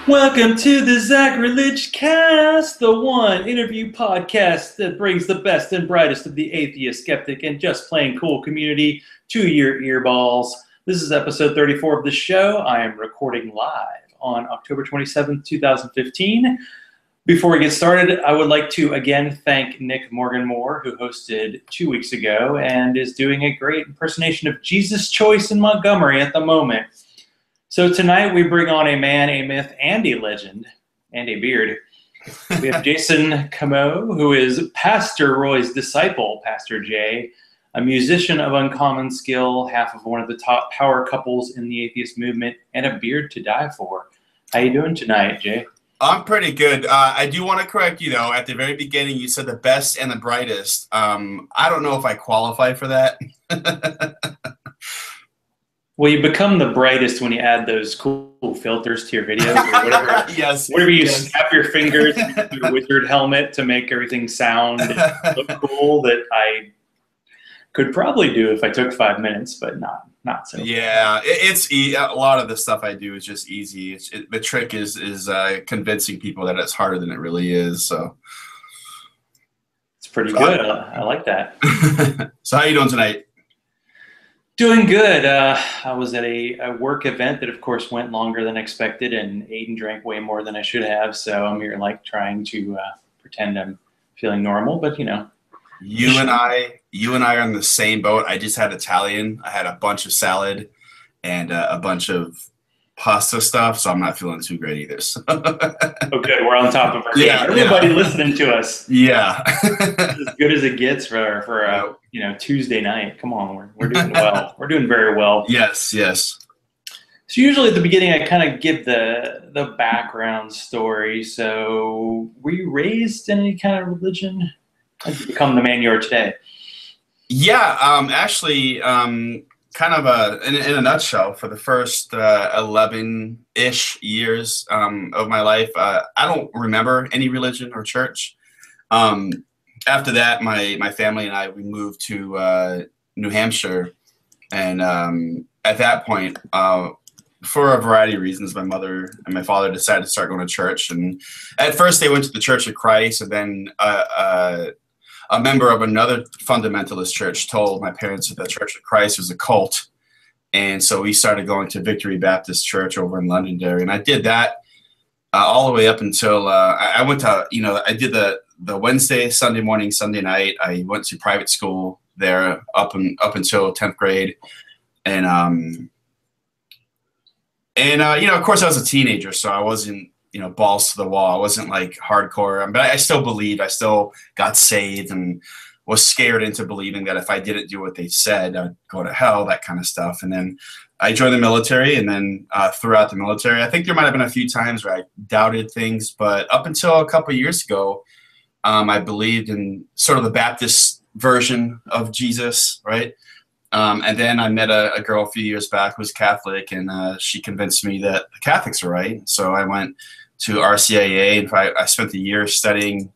Welcome to the Zachrilege cast, the one interview podcast that brings the best and brightest of the atheist, skeptic, and just plain cool community to your earballs. This is episode 34 of the show. I am recording live on October 27th, 2015. Before we get started, I would like to again thank Nick Morgan-Moore, who hosted 2 weeks ago and is doing a great impersonation of Jesus Choice in Montgomery at the moment. So tonight we bring on a man, a myth, and a legend, and a beard. We have Jason Comeau, who is Pastor Roy's disciple, Pastor Jay, a musician of uncommon skill, half of one of the top power couples in the atheist movement, and a beard to die for. How you doing tonight, Jay? I'm pretty good. I do want to correct you, though. At the very beginning, you said the best and the brightest. I don't know if I qualify for that. Well, you become the brightest when you add those cool filters to your videos or whatever. Yes. Whatever you snap your fingers into your wizard helmet to make everything sound and look cool that I could probably do if I took 5 minutes, but not so. Yeah, it's a lot of the stuff I do is just easy. The trick is convincing people that it's harder than it really is. So it's pretty good. I like that. So how you doing tonight? Doing good. I was at a work event that, of course, went longer than expected and ate and drank way more than I should have. So I'm here like trying to pretend I'm feeling normal, but you know. You and I are in the same boat. I just had Italian. I had a bunch of salad and a bunch of pasta stuff, so I'm not feeling too great either. So. Okay, we're on top of our game. Everybody listening to us. Yeah. As good as it gets for Tuesday night. Come on, we're doing well. We're doing very well. Yes. So usually at the beginning, I kind of give the background story. So were you raised in any kind of religion? How did you become the man you are today? Yeah, actually, kind of in a nutshell, for the first 11-ish years of my life, I don't remember any religion or church. After that, my family and I, we moved to New Hampshire, and at that point, for a variety of reasons, my mother and my father decided to start going to church. And at first, they went to the Church of Christ, and then a member of another fundamentalist church told my parents that the Church of Christ was a cult. And so we started going to Victory Baptist Church over in Londonderry. And I did that all the way up until I went to, I did the Wednesday, Sunday morning, Sunday night. I went to private school there up until 10th grade. And of course I was a teenager, so I wasn't, balls to the wall. I wasn't like hardcore, but I still believed. I still got saved and was scared into believing that if I didn't do what they said, I'd go to hell, that kind of stuff. And then I joined the military, and then throughout the military, I think there might have been a few times where I doubted things, but up until a couple of years ago, I believed in sort of the Baptist version of Jesus, right? And then I met a girl a few years back who was Catholic, and she convinced me that the Catholics are right. So I went to RCIA, and I spent a year studying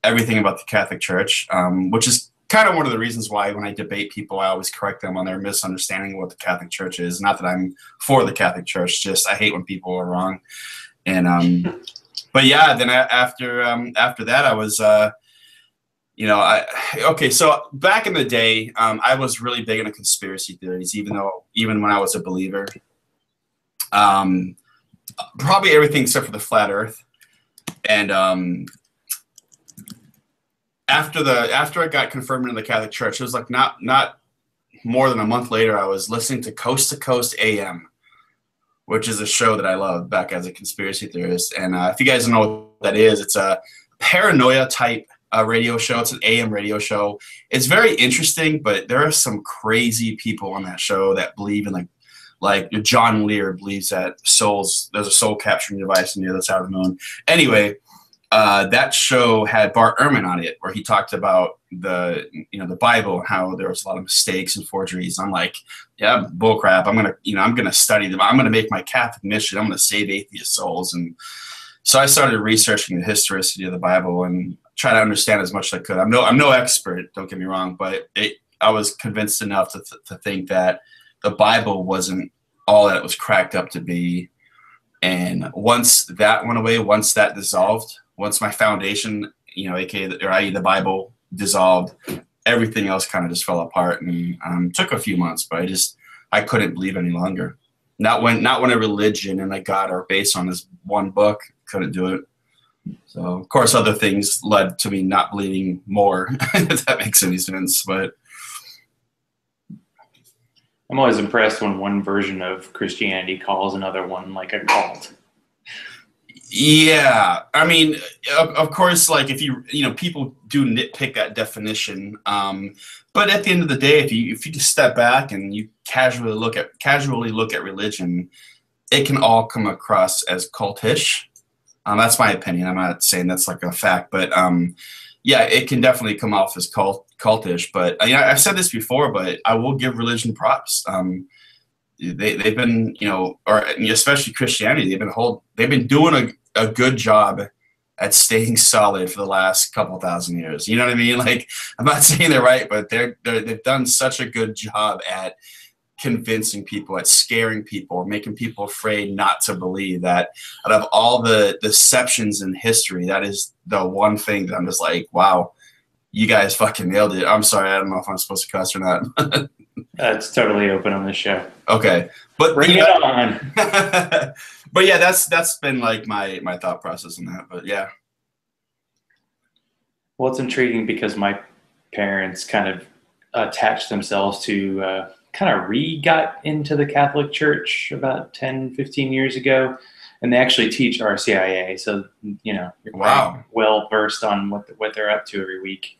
everything about the Catholic Church, which is kind of one of the reasons why when I debate people, I always correct them on their misunderstanding of what the Catholic Church is. Not that I'm for the Catholic Church, just I hate when people are wrong. And but yeah, then after that, I was so back in the day, I was really big into conspiracy theories, even when I was a believer. Probably everything except for the flat Earth. And after I got confirmed in the Catholic Church, it was like not more than a month later, I was listening to Coast to Coast AM, which is a show that I love back as a conspiracy theorist. And if you guys don't know what that is, it's a paranoia type radio show. It's an AM radio show. It's very interesting, but there are some crazy people on that show that believe in like John Lear believes that there's a soul capturing device on the other side of the moon. Anyway, that show had Bart Ehrman on it, where he talked about the Bible and how there was a lot of mistakes and forgeries. I'm like, yeah, bullcrap. I'm gonna study them. I'm gonna make my Catholic mission. I'm gonna save atheist souls. And so I started researching the historicity of the Bible and try to understand as much as I could. I'm no expert, don't get me wrong, but I was convinced enough to think that the Bible wasn't all that it was cracked up to be. And once that went away, once that dissolved, once my foundation, i.e. the Bible, dissolved, everything else kind of just fell apart. And took a few months, but I couldn't believe any longer. Not when a religion and a God are based on this one book. Couldn't do it. So of course other things led to me not believing more, if that makes any sense. But I'm always impressed when one version of Christianity calls another one like a cult. Yeah, I mean, of course, like if people do nitpick that definition, but at the end of the day, if you just step back and you casually look at religion, it can all come across as cultish. That's my opinion. I'm not saying that's like a fact, but yeah, it can definitely come off as cultish. But I've said this before, but I will give religion props. They've been, or especially Christianity, they've been doing a good job at staying solid for the last couple thousand years. You know what I mean? Like, I'm not saying they're right, but they've done such a good job at convincing people, at scaring people, making people afraid not to believe, that out of all the deceptions in history, that is the one thing that I'm just like, wow, you guys fucking nailed it. I'm sorry, I don't know if I'm supposed to cuss or not. It's totally open on this show. Okay, but bring it on. But yeah, that's been like my thought process on that. But yeah, well, it's intriguing because my parents kind of attached themselves to kind of got into the Catholic Church about 10, 15 years ago. And they actually teach RCIA. So, you're wow, well versed on what they're up to every week.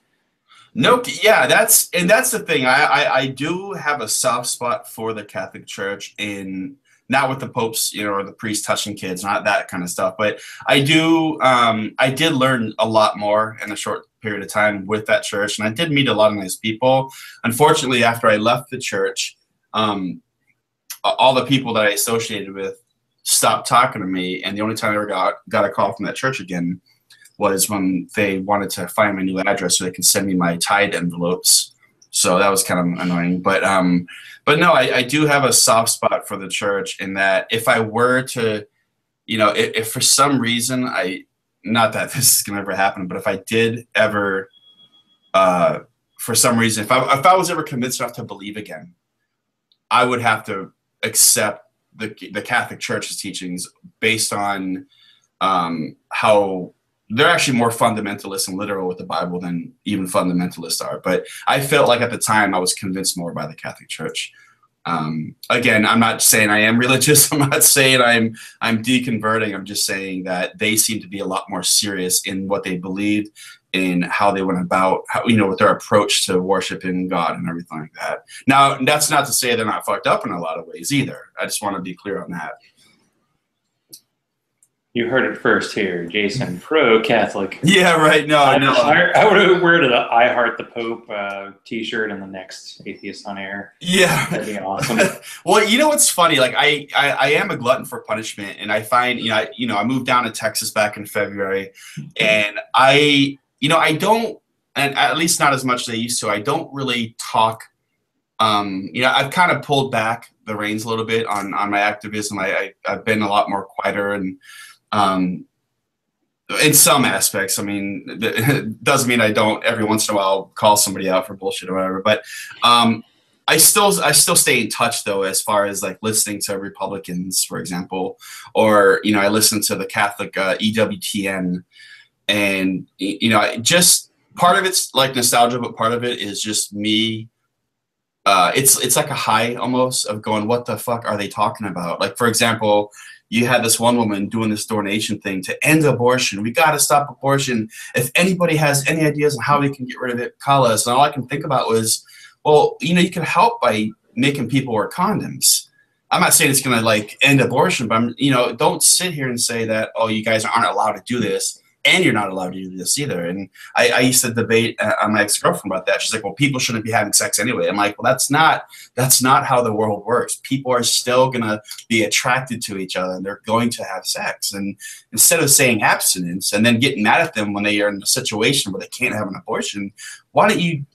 No, yeah, that's the thing. I do have a soft spot for the Catholic Church, in not with the popes, or the priests touching kids, not that kind of stuff. But I did learn a lot more in a short period of time with that church, and I did meet a lot of nice people. Unfortunately, after I left the church, all the people that I associated with stopped talking to me, and the only time I ever got a call from that church again was when they wanted to find my new address so they could send me my tithe envelopes. So that was kind of annoying. But no, I do have a soft spot for the church, in that if I were to, if for some reason not that this is going to ever happen, but if I did ever, for some reason, if I was ever convinced enough to believe again, I would have to accept the Catholic Church's teachings based on how they're actually more fundamentalist and literal with the Bible than even fundamentalists are. But I felt like at the time I was convinced more by the Catholic Church. Again, I'm not saying I am religious. I'm not saying I'm deconverting. I'm just saying that they seem to be a lot more serious in what they believed, in how they went about, with their approach to worshiping God and everything like that. Now, that's not to say they're not fucked up in a lot of ways either. I just want to be clear on that. You heard it first here, Jason, pro-Catholic. Yeah, right. No. I would wear the I Heart the Pope T-shirt in the next Atheist on Air. Yeah. That'd be awesome. Well, what's funny? Like, I am a glutton for punishment, and I find, I moved down to Texas back in February, and I don't, and at least not as much as I used to, I don't really talk. I've kind of pulled back the reins a little bit on my activism. I've been a lot more quieter, and in some aspects. I mean, it doesn't mean I don't every once in a while call somebody out for bullshit or whatever, but I still stay in touch, though, as far as like listening to Republicans, for example, or I listen to the Catholic EWTN, and just part of it's like nostalgia, but part of it is just me. It's like a high almost of going, what the fuck are they talking about? Like, for example, you had this one woman doing this donation thing to end abortion. We got to stop abortion. If anybody has any ideas on how we can get rid of it, call us. And all I can think about was, well, you can help by making people wear condoms. I'm not saying it's going to like end abortion, but don't sit here and say that, oh, you guys aren't allowed to do this, and you're not allowed to do this either. And I used to debate on my ex-girlfriend about that. She's like, well, people shouldn't be having sex anyway. I'm like, well, that's not how the world works. People are still going to be attracted to each other, and they're going to have sex. And instead of saying abstinence and then getting mad at them when they are in a situation where they can't have an abortion, why don't you,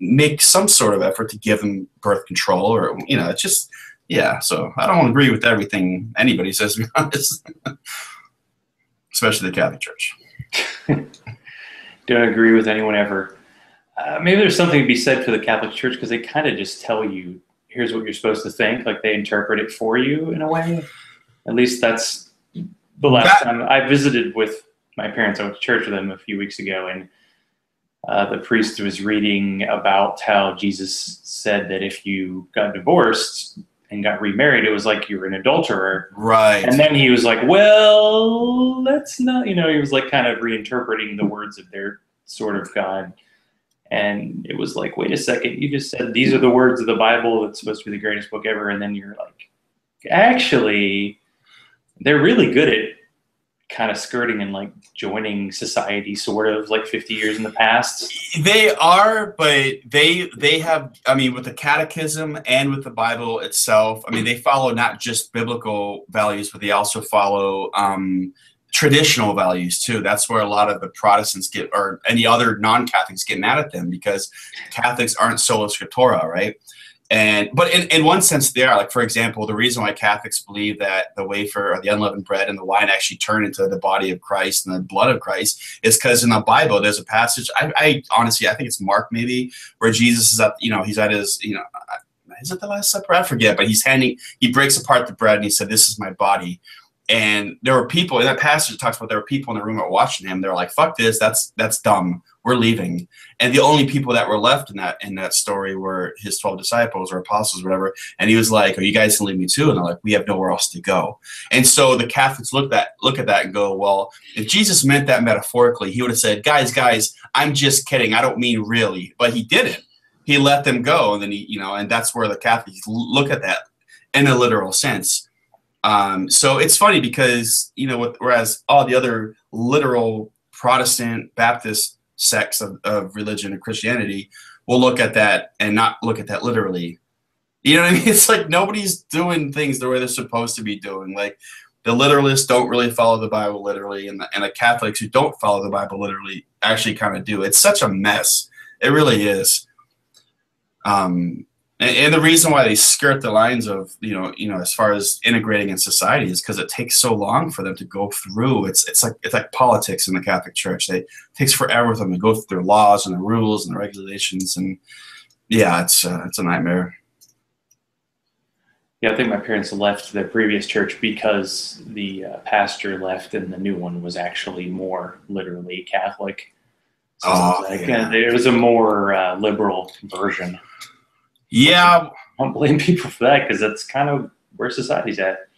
make some sort of effort to give them birth control? Or, it's just, Yeah, so I don't agree with everything anybody says, to be honest, especially the Catholic Church. Don't agree with anyone ever. Maybe there's something to be said for the Catholic Church because they kind of just tell you, here's what you're supposed to think. Like they interpret it for you in a way. At least that's the last time I visited with my parents. I went to church with them a few weeks ago, and the priest was reading about how Jesus said that if you got divorced and got remarried, it was like you were an adulterer. Right. And then he was like, well, that's not, he was like kind of reinterpreting the words of their sort of God. And it was like, wait a second, you just said these are the words of the Bible that's supposed to be the greatest book ever. And then you're like, actually, they're really good at kind of skirting and like joining society sort of like 50 years in the past. They are, but they have, I mean, with the catechism and with the Bible itself, I mean, they follow not just biblical values, but they also follow traditional values too. That's where a lot of the Protestants get, or any other non-Catholics get mad at them, because Catholics aren't sola scriptura, right? But in one sense they are. Like, for example, the reason why Catholics believe that the wafer or the unleavened bread and the wine actually turn into the body of Christ and the blood of Christ is because in the Bible there's a passage, I honestly, I think it's Mark maybe, where Jesus is at, he's at his, is it the Last Supper? I forget, but he breaks apart the bread and he said, this is my body. And there were people in that passage. It talks about there were people in the room that were watching him. They're like, "Fuck this! That's dumb. We're leaving." And the only people that were left in that story were his 12 disciples or apostles, or whatever. And he was like, "Are you guys gonna leave me too?" And they're like, "We have nowhere else to go." And so the Catholics look at that and go, "Well, if Jesus meant that metaphorically, he would have said, guys, I'm just kidding. I don't mean really." But he didn't. He let them go, and then and that's where the Catholics look at that in a literal sense. So it's funny because, whereas all the other literal Protestant Baptist sects of religion and Christianity will look at that and not look at that literally. You know what I mean? It's like nobody's doing things the way they're supposed to be doing. Like the literalists don't really follow the Bible literally, and the Catholics who don't follow the Bible literally actually kind of do. It's such a mess. It really is. And the reason why they skirt the lines of, as far as integrating in society is because it takes so long for them to go through. It's like politics in the Catholic Church. It takes forever for them to go through their laws and the rules and the regulations. And yeah, it's a nightmare. Yeah, I think my parents left the previous church because the pastor left and the new one was actually more literally Catholic. So it was a more liberal version. Yeah. I don't blame people for that because that's kind of where society's at.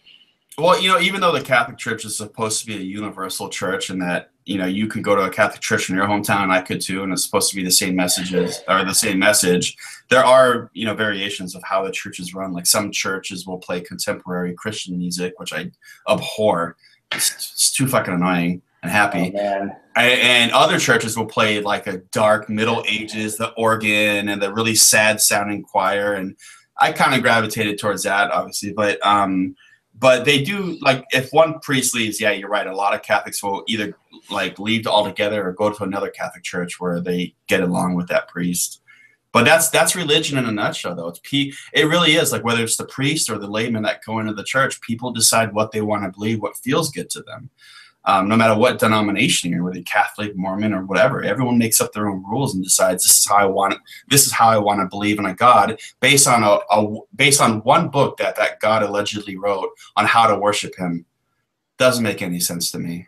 Well, even though the Catholic Church is supposed to be a universal church and that, you could go to a Catholic church in your hometown, and I could too, and it's supposed to be the same messages or the same message, there are, variations of how the church is run. Like some churches will play contemporary Christian music, which I abhor. It's too fucking annoying and happy. Oh, man. And other churches will play like a dark Middle Ages, the organ and the really sad sounding choir. And I kind of gravitated towards that, obviously. But they do, like, if one priest leaves, yeah, you're right. A lot of Catholics will either like leave altogether or go to another Catholic church where they get along with that priest. But that's religion in a nutshell, though. It really is, like, whether it's the priest or the layman that go into the church, people decide what they want to believe, what feels good to them. No matter what denomination you're in, whether you're Catholic, Mormon, or whatever, everyone makes up their own rules and decides this is how I want to believe in a God based on one book that God allegedly wrote on how to worship him. Doesn't make any sense to me.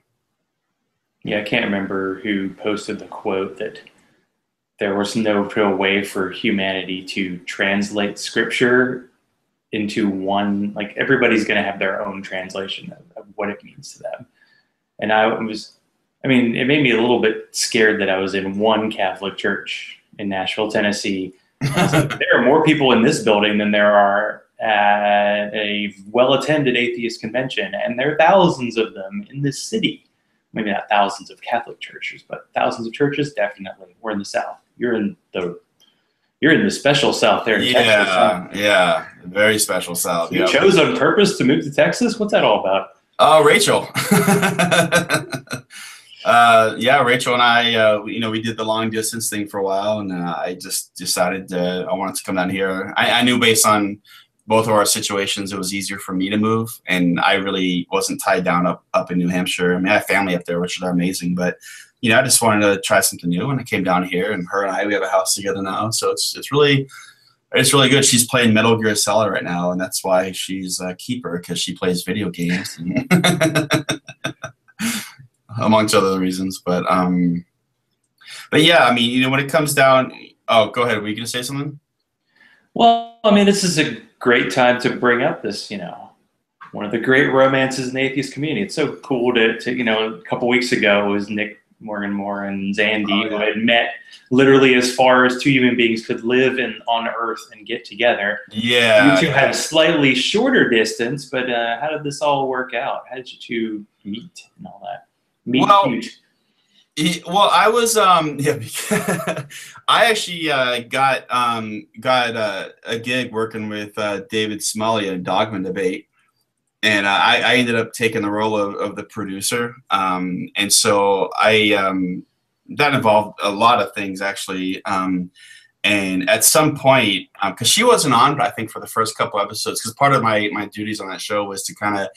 Yeah, I can't remember who posted the quote that there was no real way for humanity to translate scripture into one, like everybody's going to have their own translation of what it means to them. And it made me a little bit scared that I was in one Catholic church in Nashville, Tennessee. Like, there are more people in this building than there are at a well-attended atheist convention. And there are thousands of them in this city. Maybe not thousands of Catholic churches, but thousands of churches, definitely. We're in the South. You're in the special South there in Texas. Huh? Yeah, very special South. You chose on purpose to move to Texas? What's that all about? Rachel. Rachel and I, we did the long distance thing for a while, and I just decided I wanted to come down here. I knew based on both of our situations, it was easier for me to move, and I really wasn't tied down up in New Hampshire. I mean, I have family up there, which are amazing, but I just wanted to try something new, and I came down here. And her and I, we have a house together now, so it's really good. She's playing Metal Gear Solid right now, and that's why she's a keeper, because she plays video games, amongst other reasons. But yeah, I mean, when it comes down, oh, go ahead. Were you gonna say something? Well, I mean, this is a great time to bring up this, one of the great romances in the atheist community. It's so cool to a couple weeks ago, it was Nick Morganmore and Zandy who had met literally as far as two human beings could live on Earth and get together. Yeah. You two had a slightly shorter distance, but how did this all work out? How did you two meet and all that? Well, I was I actually got a gig working with David Smalley at Dogman Debate, and I ended up taking the role of the producer, and so that involved a lot of things actually, and at some point, because she wasn't on, but I think for the first couple episodes, because part of my duties on that show was to kind of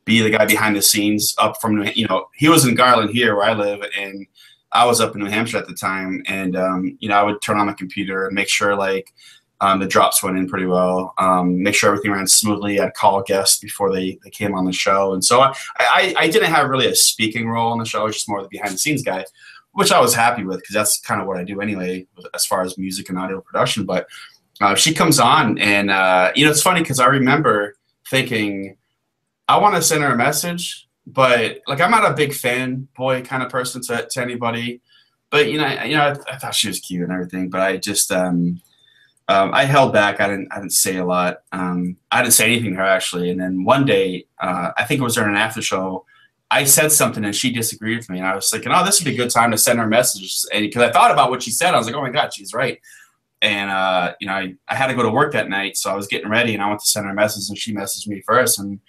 be the guy behind the scenes up from, he was in Garland here where I live, and I was up in New Hampshire at the time. And, I would turn on my computer and make sure the drops went in pretty well, make sure everything ran smoothly. I'd call guests before they came on the show. And so I didn't have really a speaking role on the show. I was just more the behind the scenes guy, which I was happy with, because that's kind of what I do anyway, as far as music and audio production. But she comes on, and, it's funny because I remember thinking, I want to send her a message, but I'm not a big fanboy kind of person to anybody. But I thought she was cute and everything, but I just I held back. I didn't say a lot. I didn't say anything to her actually. And then one day, I think it was during an after show, I said something and she disagreed with me, and I was thinking, oh, this would be a good time to send her a message. And because I thought about what she said, I was like, oh my God, she's right. And I had to go to work that night, so I was getting ready, and I went to send her a message, and she messaged me first. And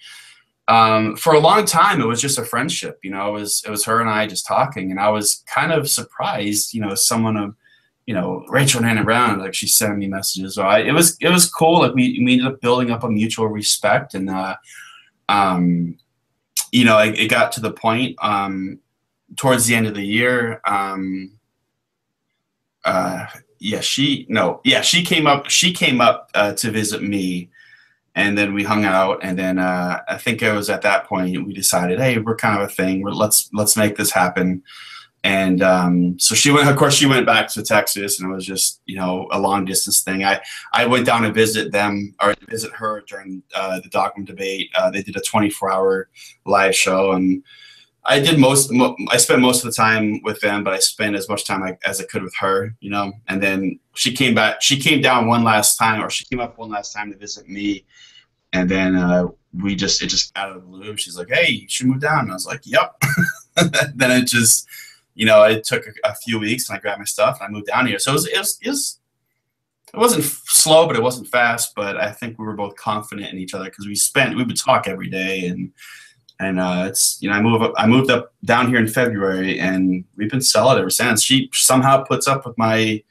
for a long time, it was just a friendship. It was her and I just talking, and I was kind of surprised. Someone of Rachel and Hannah Brown, she's sending me messages. So it was cool. We ended up building up a mutual respect, and it got to the point towards the end of the year. She came up to visit me. And then we hung out, and then I think it was at that point we decided, hey, we're kind of a thing. Let's make this happen. And so she went back to Texas, and it was just a long distance thing. I went down to visit her during the Dogman Debate. They did a 24-hour live show, and I spent most of the time with them, but I spent as much time as I could with her, And then she came back. She came down one last time, or she came up one last time to visit me. And then it just out of the blue, she's like, hey, you should move down. And I was like, yep. Then it just, it took a few weeks, and I grabbed my stuff and I moved down here. So it wasn't slow, but it wasn't fast. But I think we were both confident in each other, because we would talk every day, and it's I moved up down here in February, and we've been solid ever since. She somehow puts up with my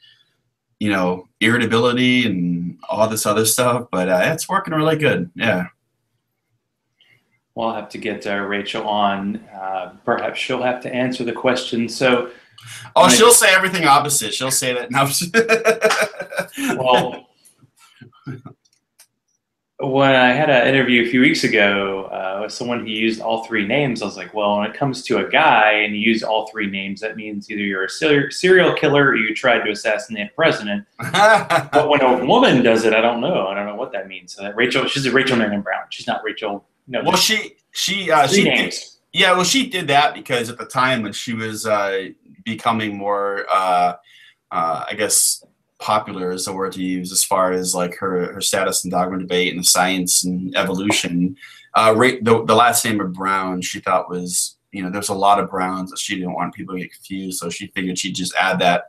irritability and all this other stuff, but it's working really good. Yeah. Well, I'll have to get Rachel on. Perhaps she'll have to answer the question. So, she'll say everything opposite. She'll say that. No. Well, when I had an interview a few weeks ago with someone who used all three names, I was like, well, when it comes to a guy and you use all three names, that means either you're a serial killer or you tried to assassinate a president. But when a woman does it, I don't know. I don't know what that means. So she's a Rachel Marion Brown. She's not Rachel. No. Well, she names. Yeah, well, she did that because at the time when she was becoming more, I guess, popular is the word to use, as far as her status in Dogman Debate and the science and evolution. The last name of Brown, she thought was, there's a lot of Browns that she didn't want people to get confused, so she figured she'd just add that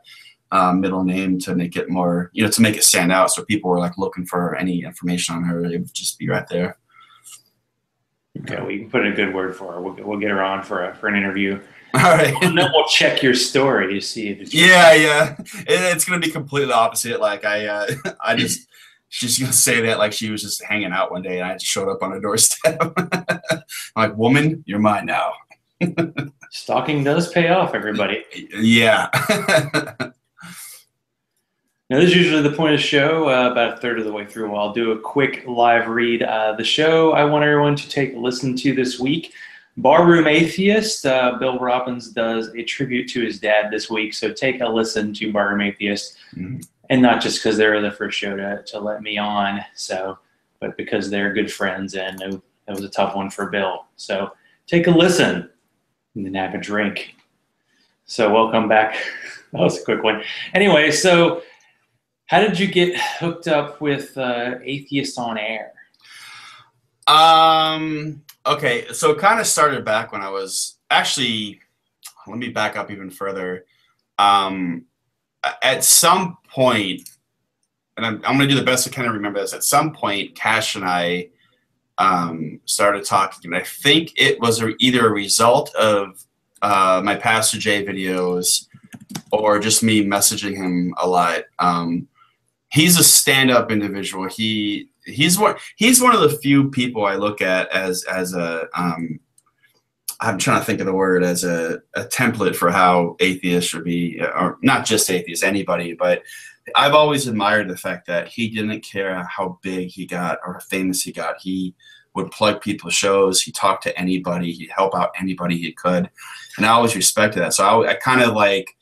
middle name to make it more, to make it stand out. So people were looking for any information on her, it would just be right there. Okay, well, you can put in a good word for her. We'll get her on for an interview. All right. And then we'll check your story to see if it's yeah. It's gonna be completely opposite. I just she's gonna say that like she was just hanging out one day and I just showed up on her doorstep. I'm like, woman, you're mine now. Stalking does pay off, everybody. Yeah. Now, this is usually the point of the show. About a third of the way through, I'll do a quick live read. The show I want everyone to take a listen to this week. Barroom Atheist. Bill Robbins does a tribute to his dad this week, so take a listen to Barroom Atheist. Mm-hmm. And not just because they're the first show to let me on, but because they're good friends, and that was a tough one for Bill. So take a listen and then have a drink. So welcome back. That was a quick one. Anyway, so how did you get hooked up with Atheist on Air? Okay, so it kind of started back when I was actually, let me back up even further. At some point, and I'm going to do the best I can to remember this, at some point, Cash and I started talking, and I think it was either a result of my Pastor J videos or just me messaging him a lot. He's a stand-up individual. He's one of the few people I look at as a I'm trying to think of the word, as a template for how atheists should be, or not just atheists, anybody. But I've always admired the fact that he didn't care how big he got or how famous he got. He would plug people's shows. He talked to anybody. He'd help out anybody he could, and I always respected that. So I kind of like.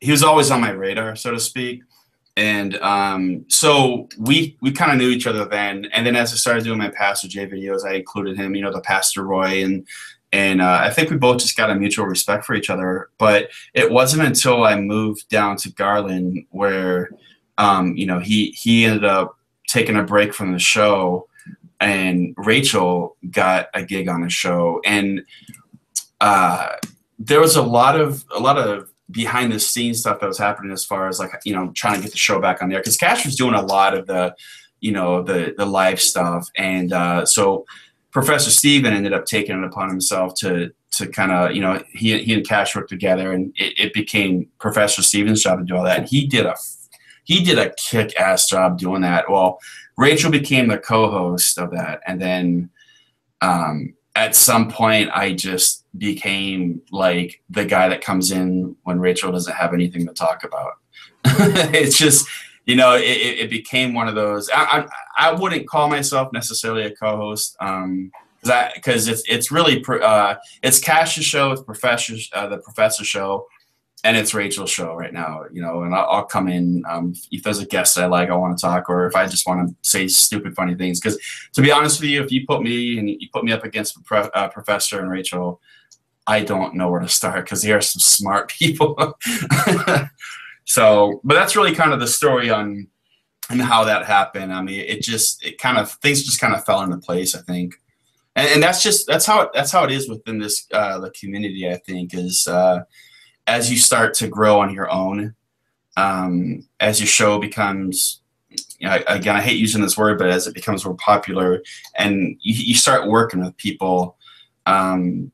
He was always on my radar, so to speak. And so we kind of knew each other then. And then as I started doing my Pastor J videos, I included him, the Pastor Roy. And I think we both just got a mutual respect for each other. But it wasn't until I moved down to Garland where, he ended up taking a break from the show, and Rachel got a gig on the show. And there was a lot of behind the scenes stuff that was happening as far as trying to get the show back on there, because Cash was doing a lot of the live stuff. And so Professor Steven ended up taking it upon himself to kind of, he and Cash worked together, and it became Professor Steven's job to do all that. And he did a kick-ass job doing that. Well, Rachel became the co-host of that. And then at some point I just became like the guy that comes in when Rachel doesn't have anything to talk about. It's just, it became one of those. I wouldn't call myself necessarily a co-host, because it's really it's Cash's show, it's the Professor show, and it's Rachel's show right now. And I'll come in if there's a guest that I want to talk, or if I just want to say stupid, funny things. Because to be honest with you, if you put me up against Professor and Rachel, I don't know where to start, because they are some smart people. So, but that's really kind of the story on and how that happened. I mean, things just kind of fell into place, I think. And that's how it is within this the community, I think, is as you start to grow on your own, as your show becomes, again, I hate using this word, but as it becomes more popular, and you start working with people, and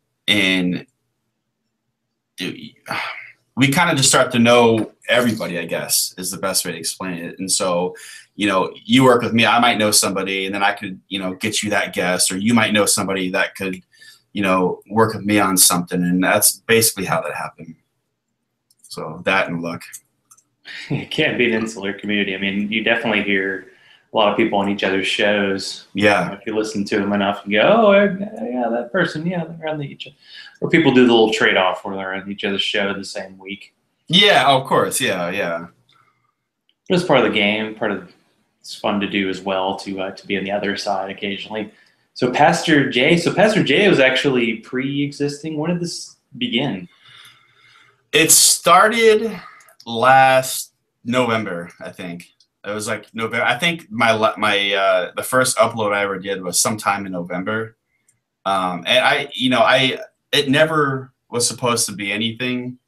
we kind of just start to know everybody, I guess, is the best way to explain it. And so, you work with me, I might know somebody, and then I could, get you that guest, or you might know somebody that could, work with me on something. And that's basically how that happened. So that and luck. It can't be an insular community. I mean, you definitely hear a lot of people on each other's shows. Yeah. If you listen to them enough, you go, oh, yeah, that person, yeah, they're on each other. Or people do the little trade-off where they're on each other's show the same week. Yeah, of course. Yeah. It's part of the game. It's fun to do as well, to be on the other side occasionally. So Pastor J was actually pre-existing. When did this begin? It started last November, I think. It was like November. I think my the first upload I ever did was sometime in November. And it never was supposed to be anything.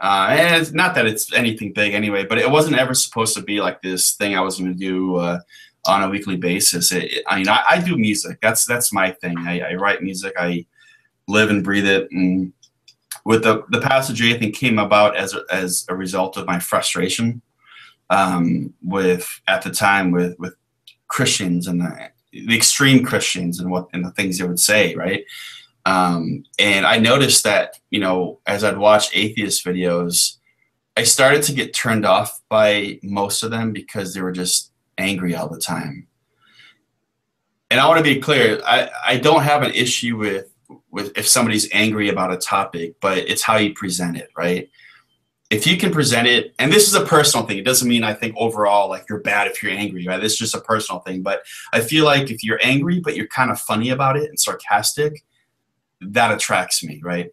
And it's not that it's anything big anyway, but it wasn't ever supposed to be like this thing I was going to do on a weekly basis. I do music. That's my thing. I write music. I live and breathe it. And with the Pastor J, I think, came about as a result of my frustration. with at the time with Christians and the extreme Christians and the things they would say, right? And I noticed that, you know, as I'd watch atheist videos, I started to get turned off by most of them because they were just angry all the time. And I want to be clear, I don't have an issue with if somebody's angry about a topic, but it's how you present it, right? If you can present it, and this is a personal thing, it doesn't mean I think overall like you're bad if you're angry, right? This is just a personal thing. But I feel like if you're angry, but you're kind of funny about it and sarcastic, that attracts me, right?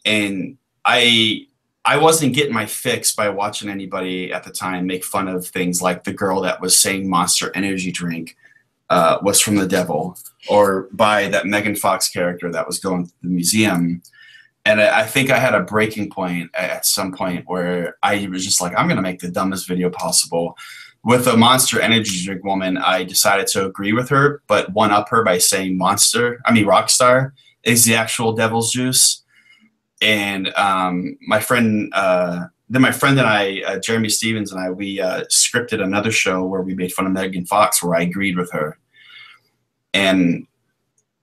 And I wasn't getting my fix by watching anybody at the time make fun of things like the girl that was saying Monster Energy drink was from the devil, or by that Megan Fox character that was going to the museum. And I think I had a breaking point at some point where I was just like, I'm going to make the dumbest video possible. With a Monster Energy drink woman, I decided to agree with her, but one-up her by saying Rockstar is the actual devil's juice. And my friend and I, Jeremy Stevens and I, we scripted another show where we made fun of Megan Fox, where I agreed with her. And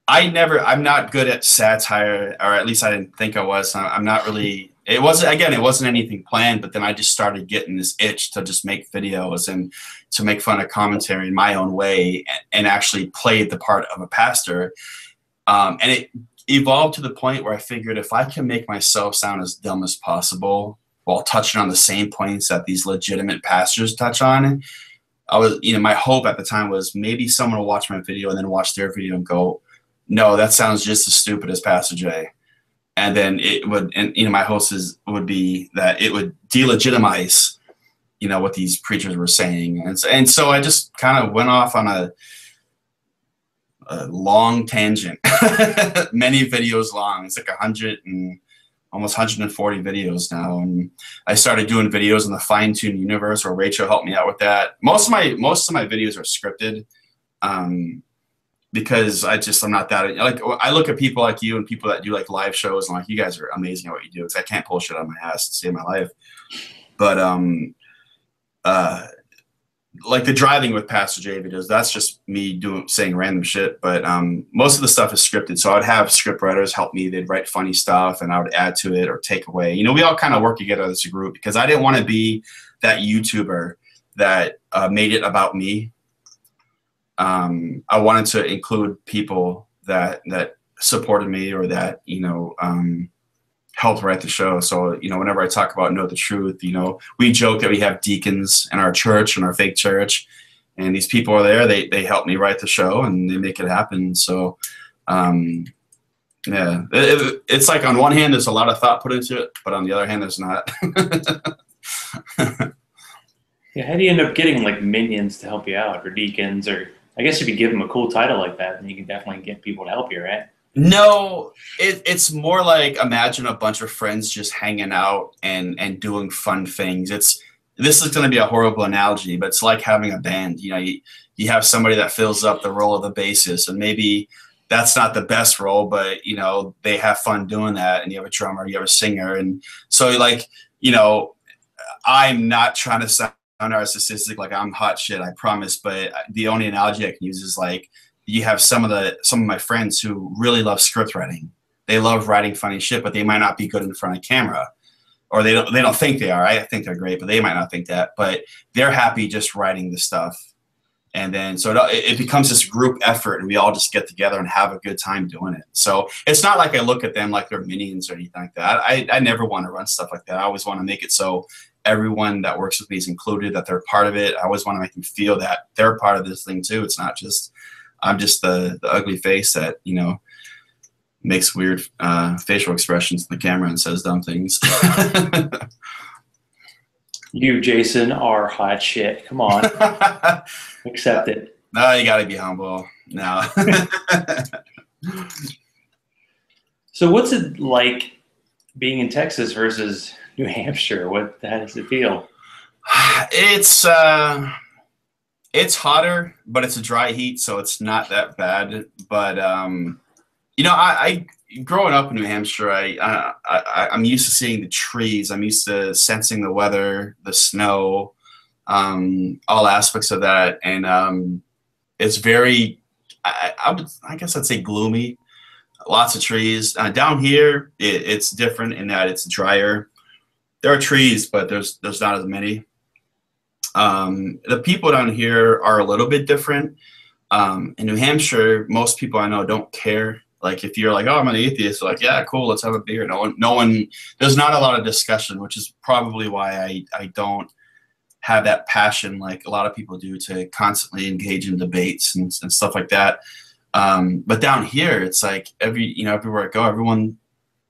I'm not good at satire, or at least I didn't think I was. I'm not really, it wasn't anything planned, but then I just started getting this itch to just make videos and to make fun of commentary in my own way, and actually played the part of a pastor. And it evolved to the point where I figured if I can make myself sound as dumb as possible while touching on the same points that these legitimate pastors touch on, my hope at the time was maybe someone will watch my video and then watch their video and go, no, that sounds just as stupid as Pastor Jay. And then it would, and my hope would be that it would delegitimize, what these preachers were saying. And so I just kind of went off on a long tangent, many videos long. It's like almost 140 videos now. And I started doing videos in the Fine-Tune universe, where Rachel helped me out with that. Most of my videos are scripted. Because I'm not that, like, I look at people like you and people that do like live shows, and like, you guys are amazing at what you do, because I can't pull shit out of my ass to save my life. But like the driving with Pastor J videos, that's just me saying random shit. But most of the stuff is scripted, so I'd have script writers help me. They'd write funny stuff, and I would add to it or take away. We all kind of work together as a group, because I didn't want to be that YouTuber that made it about me. I wanted to include people that supported me, or that helped write the show. So whenever I talk about Know the Truth, we joke that we have deacons in our church, in our fake church, and these people are there. They help me write the show, and they make it happen. So yeah, it's like, on one hand there's a lot of thought put into it, but on the other hand there's not. Yeah, how do you end up getting like minions to help you out, or deacons, or I guess if you give them a cool title like that, then you can definitely get people to help you, right? No, it's more like, imagine a bunch of friends just hanging out and doing fun things. This is going to be a horrible analogy, but it's like having a band. You have somebody that fills up the role of the bassist, and maybe that's not the best role, but they have fun doing that. And you have a drummer, you have a singer, and so I'm not trying to sound narcissistic, like I'm hot shit, I promise. But the only analogy I can use is like, you have some of my friends who really love script writing. They love writing funny shit, but they might not be good in front of camera, or they don't think they are. I think they're great, but they might not think that. But they're happy just writing the stuff, and then so it becomes this group effort, and we all just get together and have a good time doing it. So it's not like I look at them like they're minions or anything like that. I never want to run stuff like that. I always want to make it so everyone that works with me is included, that they're part of it. I always want to make them feel that they're part of this thing too. It's not just, I'm just the ugly face that, makes weird facial expressions in the camera and says dumb things. You, Jason, are hot shit. Come on. Accept it. No, you got to be humble. No. So what's it like being in Texas versus New Hampshire? How does it feel? It's hotter, but it's a dry heat, so it's not that bad. But I growing up in New Hampshire, I'm used to seeing the trees. I'm used to sensing the weather, the snow. all aspects of that, and it's very, I guess I'd say gloomy. Lots of trees. Down here, it's different in that it's drier. There are trees, but there's not as many. The people down here are a little bit different. In New Hampshire, most people I know don't care. Like if you're like, oh, I'm an atheist, like, yeah, cool, let's have a beer. No one, there's not a lot of discussion, which is probably why I don't have that passion like a lot of people do to constantly engage in debates and stuff like that. But down here, it's like everywhere I go, everyone,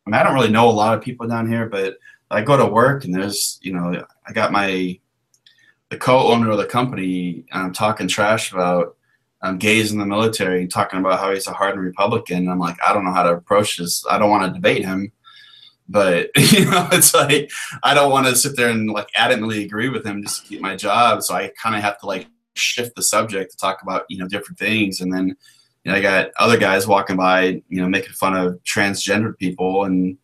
I mean, I don't really know a lot of people down here, but I go to work and there's, I got the co-owner of the company talking trash about gays in the military, talking about how he's a hardened Republican. I'm like, I don't know how to approach this. I don't want to debate him, but it's like I don't want to sit there and like adamantly agree with him just to keep my job. So I kind of have to like shift the subject to talk about different things, and then I got other guys walking by, making fun of transgender people, and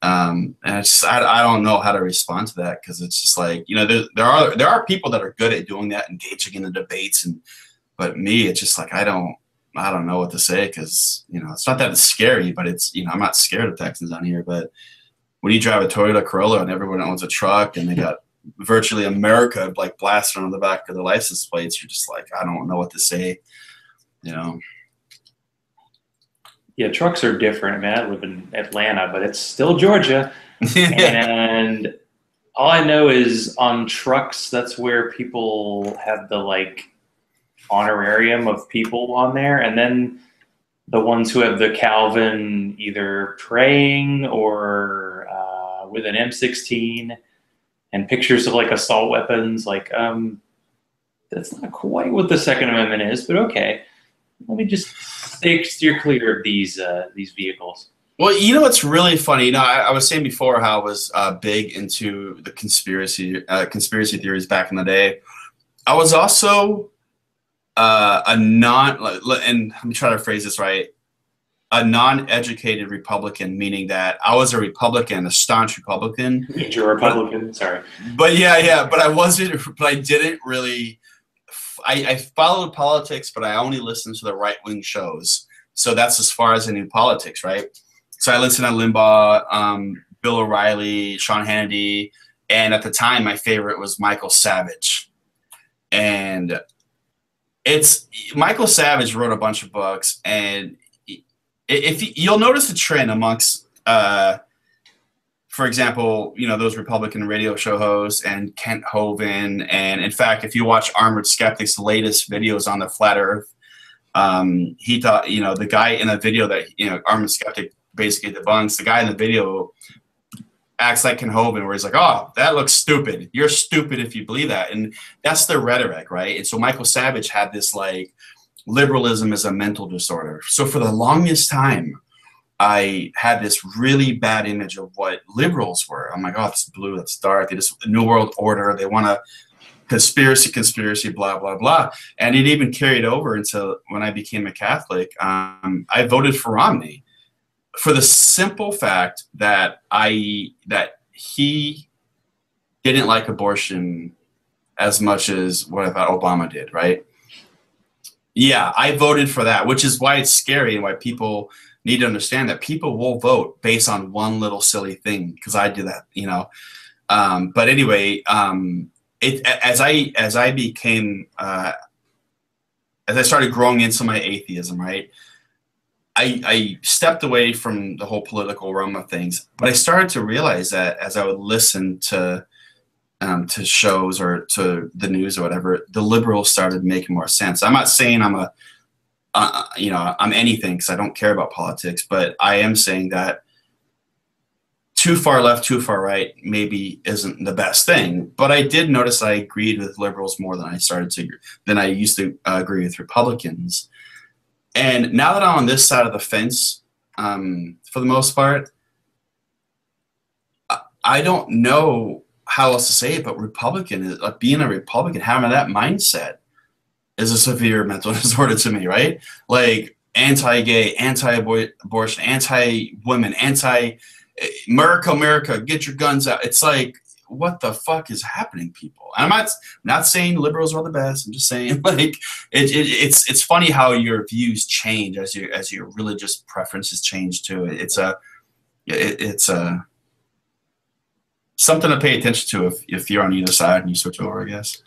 it's just, I don't know how to respond to that, because it's just like there are people that are good at doing that, engaging in the debates, but me, it's just like I don't know what to say, because it's not that it's scary, but it's I'm not scared of Texans on here. But when you drive a Toyota Corolla and everyone owns a truck and they got virtually America like blasted on the back of the license plates, you're just like, I don't know what to say. Yeah, trucks are different. I mean, I live in Atlanta, but it's still Georgia. And all I know is on trucks, that's where people have the like honorarium of people on there. And then the ones who have the Calvin either praying or with an M16 and pictures of like assault weapons. Like, that's not quite what the Second Amendment is, but okay. Let me just steer clear of these vehicles. Well, what's really funny? I was saying before how I was big into the conspiracy theories back in the day. I was also and let me try to phrase this right, a non-educated Republican, meaning that I was a Republican, a staunch Republican. You're a Republican, sorry. But yeah, but I wasn't. But I didn't really. I followed politics, but I only listened to the right-wing shows. So that's as far as I knew politics, right? So I listened to Limbaugh, Bill O'Reilly, Sean Hannity, and at the time, my favorite was Michael Savage. And Michael Savage wrote a bunch of books, and if you'll notice a trend amongst for example, those Republican radio show hosts and Kent Hovind, and in fact, if you watch Armored Skeptic's latest videos on the flat Earth, he thought, the guy in a video that Armored Skeptic basically debunks, the guy in the video acts like Kent Hovind, where he's like, "Oh, that looks stupid. You're stupid if you believe that," and that's their rhetoric, right? And so Michael Savage had this like liberalism is a mental disorder. So for the longest time, I had this really bad image of what liberals were. I'm like, oh, that's blue, that's dark. They just New World Order. They want to conspiracy, blah, blah, blah. And it even carried over into when I became a Catholic. I voted for Romney for the simple fact that he didn't like abortion as much as what I thought Obama did, right? Yeah, I voted for that, which is why it's scary and why people need to understand that people will vote based on one little silly thing, because I do that, But anyway, as I became as I started growing into my atheism, right, I stepped away from the whole political realm of things, but I started to realize that as I would listen to shows or to the news or whatever, the liberals started making more sense. I'm not saying I'm I'm anything, because I don't care about politics, but I am saying that too far left, too far right maybe isn't the best thing. But I did notice I agreed with liberals more than I used to agree with Republicans. And now that I'm on this side of the fence, for the most part, I don't know how else to say it, but being a Republican, having that mindset is a severe mental disorder to me, right? Like anti-gay, anti-abortion, anti-women, America, get your guns out. It's like, what the fuck is happening, people? And I'm not saying liberals are the best. I'm just saying, like, it's funny how your views change as your religious preferences change too. It's something to pay attention to if you're on either side and you switch over, I guess.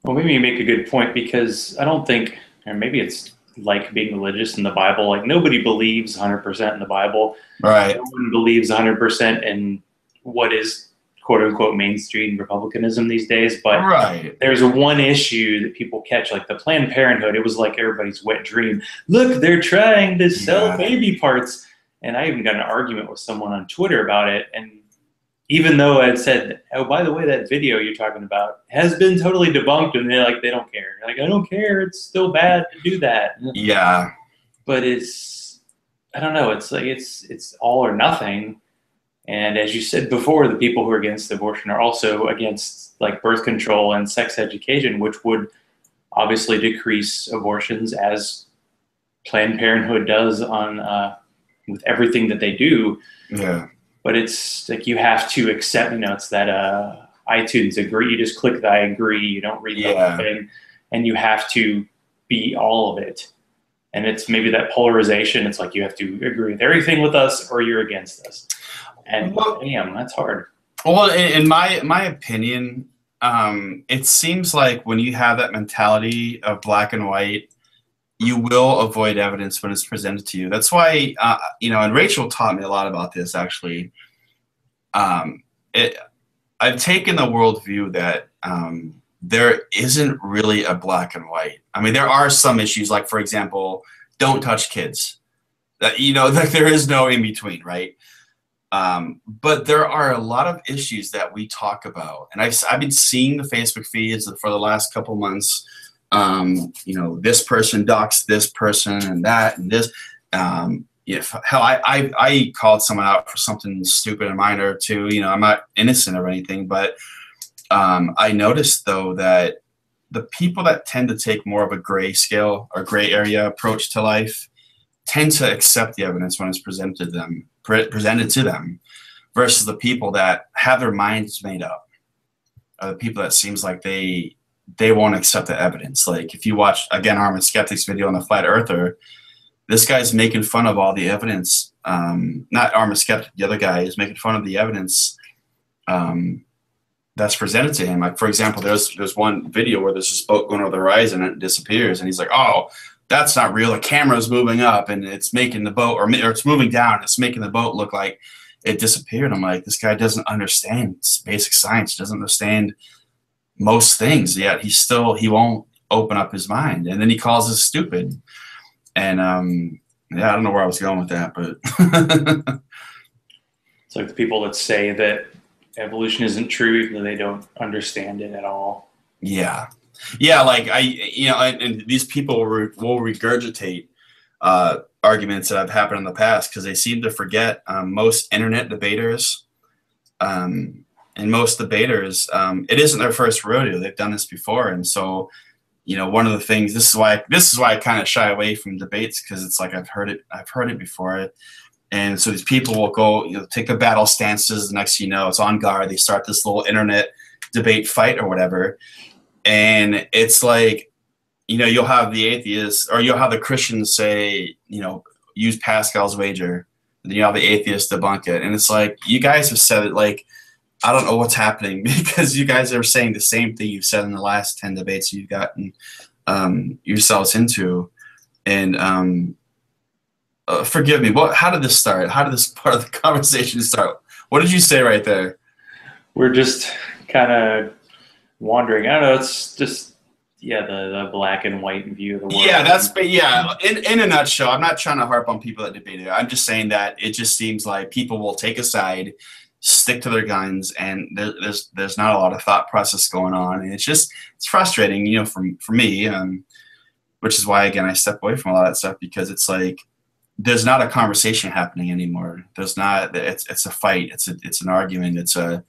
Well, maybe you make a good point, because I don't think, or maybe it's like being religious in the Bible. Like, nobody believes 100% in the Bible. Right. No one believes 100% in what is quote unquote mainstream republicanism these days. But right. There's one issue that people catch, like the Planned Parenthood. It was like everybody's wet dream. Look, they're trying to sell baby parts. And I even got an argument with someone on Twitter about it. And even though I said, oh, by the way, that video you're talking about has been totally debunked, and they don't care. Like, I don't care. It's still bad to do that. Yeah. But I don't know. It's like it's all or nothing. And as you said before, the people who are against abortion are also against like birth control and sex education, which would obviously decrease abortions, as Planned Parenthood does on with everything that they do. Yeah. But it's like you have to accept, it's that iTunes agree. You just click the I agree. You don't read the whole thing, and you have to be all of it. And it's maybe that polarization. It's like you have to agree with everything with us, or you're against us. And damn, that's hard. Well, in my opinion, it seems like when you have that mentality of black and white, you will avoid evidence when it's presented to you. That's why, and Rachel taught me a lot about this, actually. I've taken the worldview that there isn't really a black and white. I mean, there are some issues, like, for example, don't touch kids. That, like, there is no in between, right? But there are a lot of issues that we talk about. And I've been seeing the Facebook feeds for the last couple months. This person doxed this person and that and this. Hell, I called someone out for something stupid and minor too. I'm not innocent of anything, but I noticed though that the people that tend to take more of a gray scale or gray area approach to life tend to accept the evidence when it's presented to them, versus the people that have their minds made up, are the people that seems like they won't accept the evidence. Like, if you watch, again, Armored Skeptic's video on the Flat Earther, this guy's making fun of all the evidence. Not Armored Skeptic, the other guy is making fun of the evidence that's presented to him. Like, for example, there's one video where there's this boat going over the horizon and it disappears, and he's like, oh, that's not real. The camera's moving up and it's making the boat, or it's moving down and it's making the boat look like it disappeared. I'm like, this guy doesn't understand basic science, doesn't understand most things, yet he won't open up his mind, and then he calls us stupid. And I don't know where I was going with that, but it's like the people that say that evolution isn't true, even though they don't understand it at all. Yeah, like and these people will regurgitate arguments that have happened in the past, because they seem to forget most internet debaters. And most debaters, it isn't their first rodeo. They've done this before. And so, one of the things, this is why I kind of shy away from debates, because it's like I've heard it before. And so these people will go, take a battle stances. The next thing you know, it's on guard. They start this little internet debate fight or whatever. And it's like, you'll have the atheists, or you'll have the Christians say, use Pascal's wager. And then you'll have the atheists debunk it. And it's like, you guys have said it, like, I don't know what's happening, because you guys are saying the same thing you've said in the last 10 debates you've gotten yourselves into. And forgive me, how did this start? How did this part of the conversation start? What did you say right there? We're just kind of wandering. I don't know. It's just, the black and white view of the world. Yeah, in a nutshell, I'm not trying to harp on people that debate it. I'm just saying that it just seems like people will take a side, stick to their guns, and there's not a lot of thought process going on, and it's frustrating, for me, which is why, again, I step away from a lot of that stuff, because it's like there's not a conversation happening anymore. It's a fight. It's an argument. It's a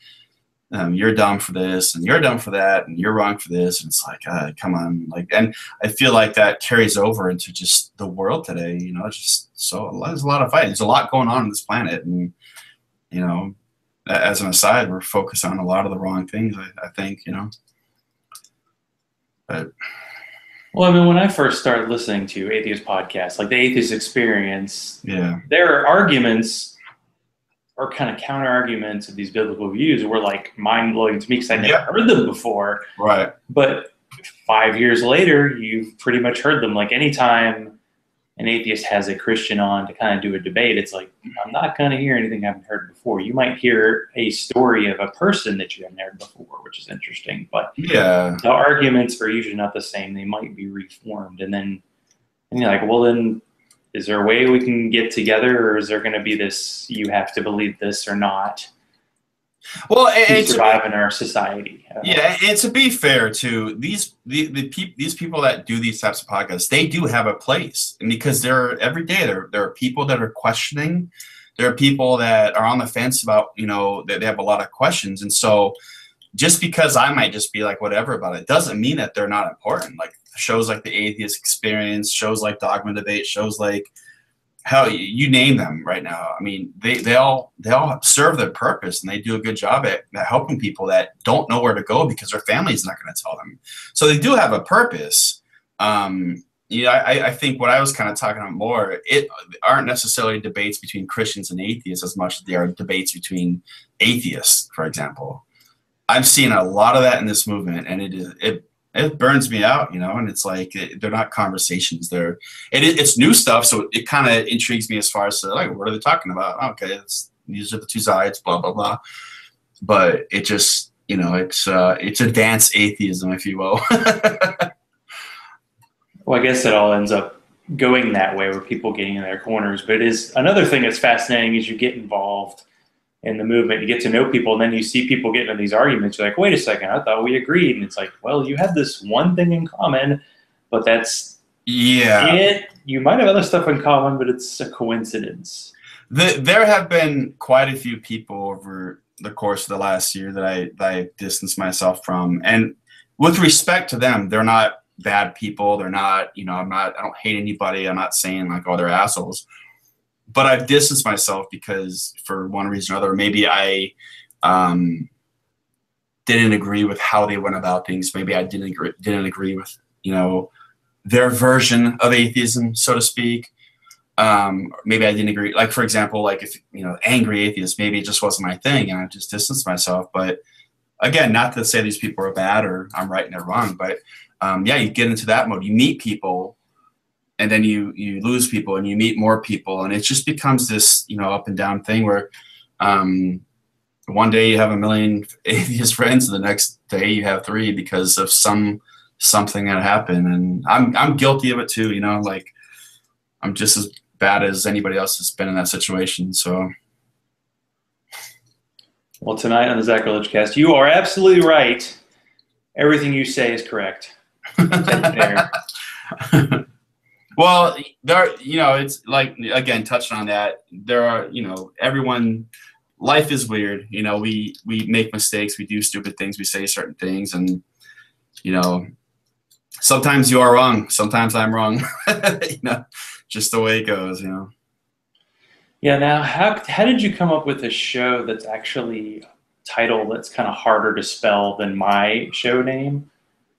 you're dumb for this, and you're dumb for that, and you're wrong for this, and it's like, come on, like, and I feel like that carries over into just the world today. It's just there's a lot of fighting. There's a lot going on this planet, and as an aside, we're focused on a lot of the wrong things, I think, you know. But Well, I mean, when I first started listening to atheist podcasts, like the Atheist Experience, yeah, their arguments or kind of counter arguments of these biblical views were like mind blowing to me because I never heard them before. right. But 5 years later, you've pretty much heard them. Like anytime an atheist has a Christian on to kind of do a debate, it's like, I'm not going to hear anything I haven't heard before. You might hear a story of a person that you haven't heard before, which is interesting. But Yeah. the arguments are usually not the same. They might be reformed. And you're like, well, then is there a way we can get together, or is there going to be this, you have to believe this or not? Well, to survive in our society. Yeah, and to be fair, too, these people that do these types of podcasts, they do have a place, and because every day there are people that are questioning, there are people that are on the fence about, you know, that they have a lot of questions, and so just because I might just be like whatever about it doesn't mean that they're not important. Like shows like the Atheist Experience, shows like Dogma Debate, shows like hell, you name them right now. I mean, they all serve their purpose, and they do a good job at helping people that don't know where to go because their family's not going to tell them. So they do have a purpose. I think what I was kind of talking about more, it aren't necessarily debates between Christians and atheists as much as they are debates between atheists, for example. I'm seeing a lot of that in this movement, and it burns me out, you know, and it's like they're not conversations. It's new stuff, so it kind of intrigues me as far as like, what are they talking about? Okay, these are the two sides, blah blah blah. But it just, you know, it's advanced atheism, if you will. Well, I guess it all ends up going that way, where people getting in their corners. But it is another thing that's fascinating is you get involved in the movement, you get to know people, and then you see people getting in these arguments. You're like, wait a second, I thought we agreed. And it's like, well, you have this one thing in common, but that's it. You might have other stuff in common, but it's a coincidence. There have been quite a few people over the course of the last year that I distanced myself from. And with respect to them, they're not bad people. They're not, you know, I don't hate anybody. I'm not saying like, oh, they're assholes. But I've distanced myself because for one reason or other, maybe I didn't agree with how they went about things. Maybe I didn't agree with, you know, their version of atheism, so to speak. Maybe I didn't agree. Like, for example, like if, you know, angry atheist, maybe it just wasn't my thing, and I just distanced myself. But again, not to say these people are bad or I'm right and they're wrong, but yeah, you get into that mode. You meet people, and then you lose people, and you meet more people, and it just becomes this, you know, up and down thing where one day you have 1 million atheist friends, and the next day you have 3 because of something that happened. And I'm guilty of it too, you know, like I'm just as bad as anybody else has been in that situation. So, well, tonight on the Zachrilege cast, you are absolutely right. Everything you say is correct. Well, you know, it's like, again, touching on that, there are, you know, life is weird. You know, we make mistakes, we do stupid things, we say certain things, and, you know, sometimes you are wrong, sometimes I'm wrong, you know, just the way it goes, you know. Yeah, now, how did you come up with a show that's actually title that's kind of harder to spell than my show name?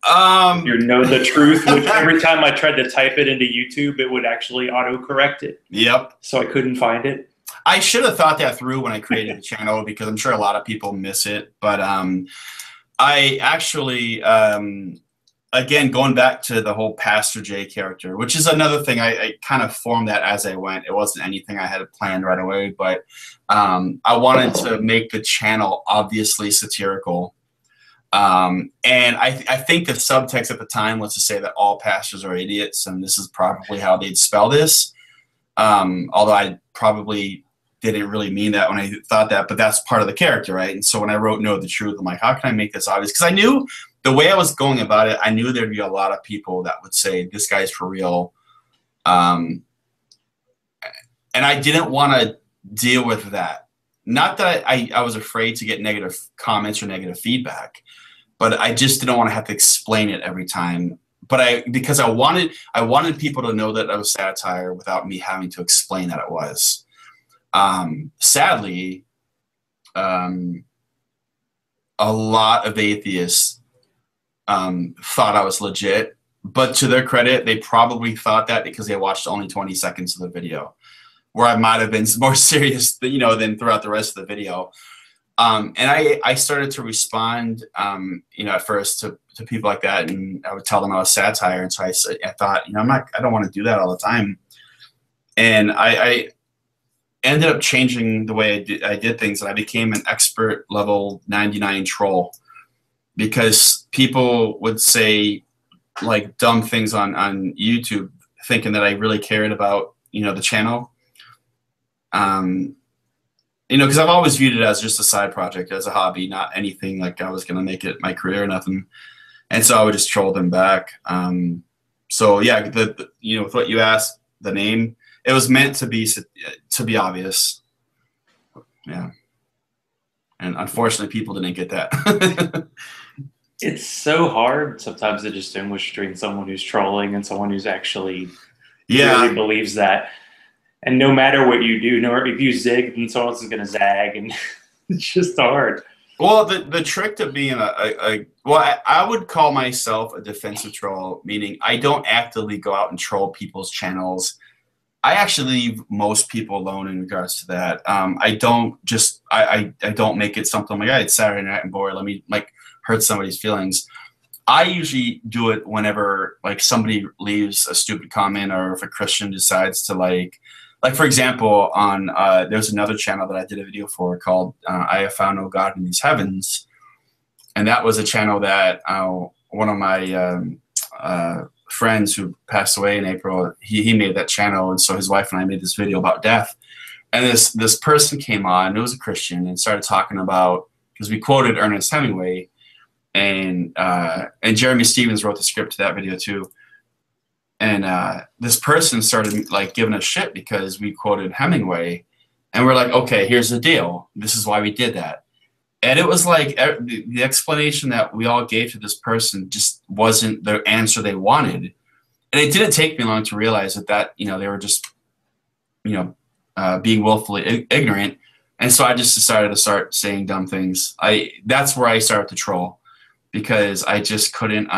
You know the truth, which every time I tried to type it into YouTube, it would actually auto-correct it. Yep. So I couldn't find it. I should have thought that through when I created the channel, because I'm sure a lot of people miss it. But I actually, again, going back to the whole Pastor J character, which is another thing, I kind of formed that as I went. It wasn't anything I had planned right away, but I wanted to make the channel obviously satirical. And I think the subtext at the time was to say that all pastors are idiots, and this is probably how they'd spell this. Although I probably didn't really mean that when I thought that, but that's part of the character, right? And so when I wrote Know the Truth, I'm like, how can I make this obvious? Because I knew the way I was going about it, I knew there'd be a lot of people that would say, this guy's for real. And I didn't want to deal with that. Not that I was afraid to get negative comments or negative feedback, but I just didn't want to have to explain it every time. But because I wanted people to know that it was satire without me having to explain that it was. Sadly, a lot of atheists thought I was legit, but to their credit, they probably thought that because they watched only 20 seconds of the video, where I might have been more serious, than throughout the rest of the video. And I started to respond, at first to people like that, and I would tell them I was satire. And so I thought, I don't want to do that all the time. And I ended up changing the way I did things, and I became an expert level 99 troll, because people would say like dumb things on YouTube, thinking that I really cared about, the channel. Because I've always viewed it as just a side project, as a hobby, not anything like I was going to make it my career or nothing. And so I would just troll them back. So yeah, with what you asked, the name, it was meant to be obvious. Yeah. And unfortunately, people didn't get that. It's so hard sometimes to distinguish between someone who's trolling and someone who's actually really believes that. And no matter what you do, if you zig, then someone else is going to zag, and it's just hard. Well, the trick to being I would call myself a defensive troll, meaning I don't actively go out and troll people's channels. I actually leave most people alone in regards to that. I don't make it something like, it's Saturday night and bored, let me hurt somebody's feelings. I usually do it whenever somebody leaves a stupid comment, or if a Christian decides to like for example, on there's another channel that I did a video for called I Have Found No God in These Heavens. And that was a channel that one of my friends who passed away in April, he made that channel. And so his wife and I made this video about death. And this person came on, it was a Christian, and started talking about, because we quoted Ernest Hemingway, and Jeremy Stevens wrote the script to that video too. And this person started giving us shit because we quoted Hemingway, and we're like, okay, here's the deal. This is why we did that. And it was like the explanation that we all gave to this person just wasn't the answer they wanted. And it didn't take me long to realize that they were just, being willfully ignorant. And so I just decided to start saying dumb things. That's where I started to troll, because I just couldn't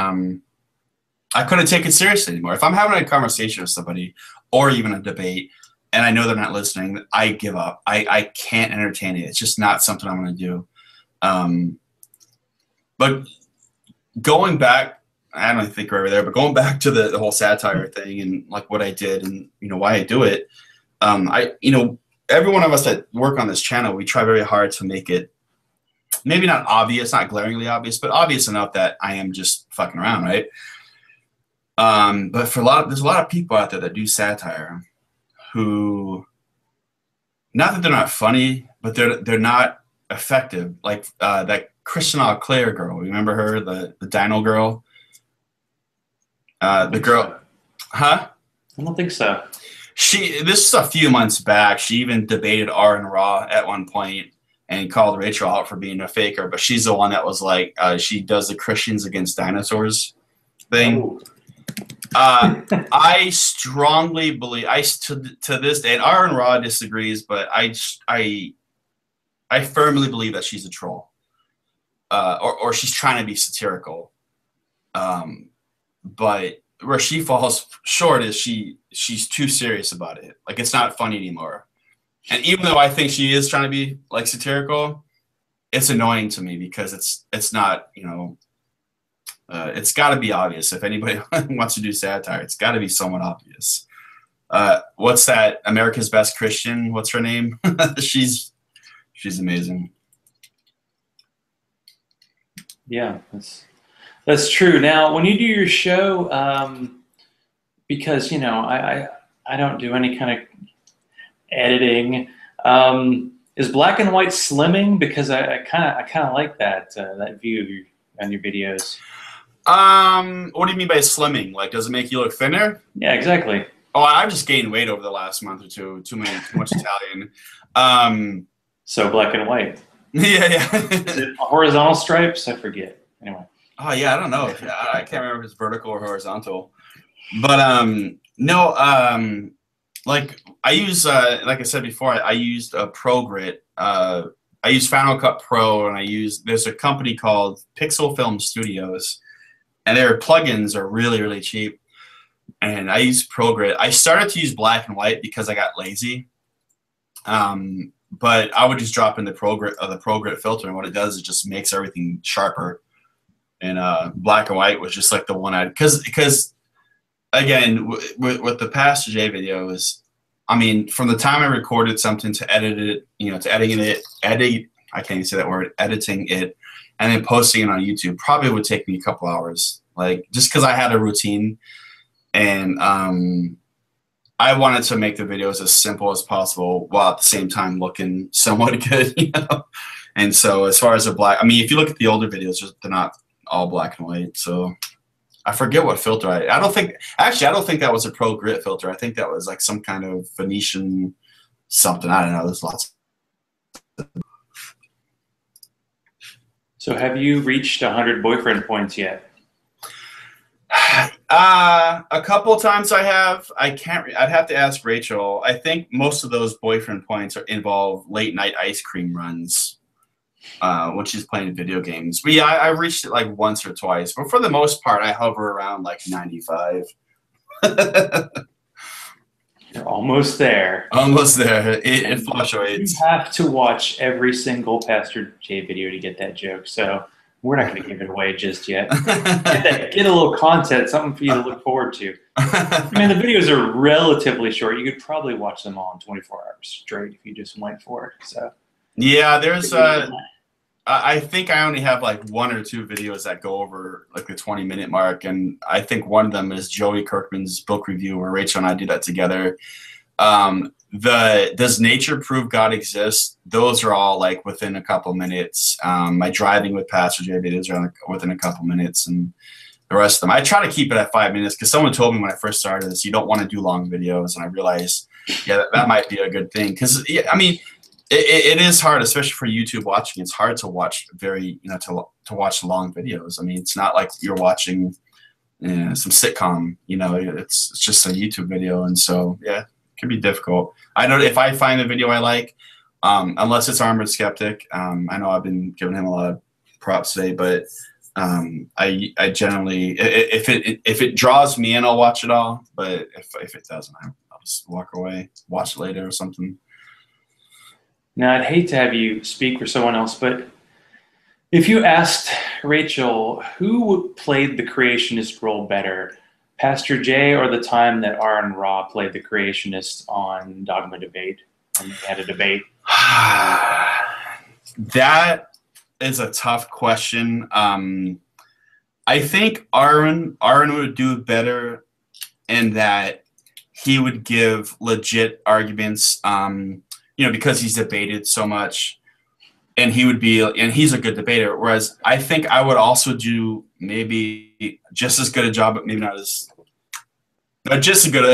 take it seriously anymore. If I'm having a conversation with somebody, or even a debate, and I know they're not listening, I give up. I can't entertain it. It's just not something I'm going to do. But going back, I don't think we're over there, but going back to the whole satire thing and what I did and why I do it, every one of us that work on this channel, we try very hard to make it maybe not obvious, not glaringly obvious, but obvious enough that I am just fucking around, right? But there's a lot of people out there that do satire who, not that they're not funny, but they're not effective. Like that Christian Claire girl, remember her, the Dino girl? The girl, huh? I don't think so. This is a few months back. She even debated R and Raw at one point and called Rachel out for being a faker. But she's the one that was she does the Christians against dinosaurs thing. Oh. I strongly believe, to this day, and R and Raw disagrees, but I firmly believe that she's a troll, or she's trying to be satirical. But where she falls short is she's too serious about it. It's not funny anymore. And even though I think she is trying to be satirical, it's annoying to me because it's not, it's got to be obvious. If anybody wants to do satire, it's got to be somewhat obvious. What's that? America's Best Christian? What's her name? She's amazing. Yeah, that's true. Now, when you do your show, because I don't do any kind of editing. Is black and white slimming? Because I kind of like that view of on your videos. What do you mean by slimming? Does it make you look thinner? Yeah, exactly. Oh, I've just gained weight over the last month or two. Too much Italian. So black and white. Yeah. Is it horizontal stripes? I forget. Anyway. Oh yeah, I don't know. I can't remember if it's vertical or horizontal. But no. I use, like I said before, I used a Pro Grit I use Final Cut Pro, and there's a company called Pixel Film Studios, and their plugins are really, really cheap. And I use ProGrid. I started to use black and white because I got lazy. But I would just drop in the ProGrid filter, and what it does is just makes everything sharper. And black and white was just like the one because again with the Pastor J videos, I mean, from the time I recorded something to edit it, to editing it, I can't even say that word, editing it, and then posting it on YouTube probably would take me a couple hours. Like, just because I had a routine, and I wanted to make the videos as simple as possible while at the same time looking somewhat good, And so as far as I mean, if you look at the older videos, they're not all black and white. So I forget what filter I don't think that was a Pro Grit filter. I think that was like some kind of Venetian something. I don't know. There's lots. So have you reached 100 boyfriend points yet? A couple times I have. I'd have to ask Rachel. I think most of those boyfriend points involve late night ice cream runs when she's playing video games. But yeah, I reached it like once or twice. But for the most part, I hover around like 95. You're almost there. Almost there. It fluctuates. You have to watch every single Pastor J video to get that joke. So we're not going to give it away just yet. Get a little content, something for you to look forward to. I mean, the videos are relatively short. You could probably watch them all in 24 hours straight if you just went for it. So yeah, there's I think I only have like one or two videos that go over like the 20-minute mark, and I think one of them is Joey Kirkman's book review where Rachel and I do that together. Does nature prove God exists? Those are all like within a couple minutes. My driving with Pastor J videos are within a couple minutes, and the rest of them I try to keep it at 5 minutes because someone told me when I first started this, you don't want to do long videos, and I realized, yeah, that might be a good thing because I mean, it is hard, especially for YouTube watching. It's hard to watch to watch long videos. I mean, it's not like you're watching some sitcom. It's just a YouTube video, and so yeah. Can be difficult. I know if I find a video I like, unless it's Armored Skeptic. I know I've been giving him a lot of props today, but I generally, if it draws me in, I'll watch it all. But if it doesn't, I'll just walk away, watch it later or something. Now, I'd hate to have you speak for someone else, but if you asked Rachel who played the creationist role better, Pastor J or the time that Aaron Ra played the creationist on Dogma Debate, when they had a debate? That is a tough question. I think Aaron would do better in that he would give legit arguments, because he's debated so much, and he's a good debater. Whereas I think I would also do maybe just as good a job, but maybe not as just as good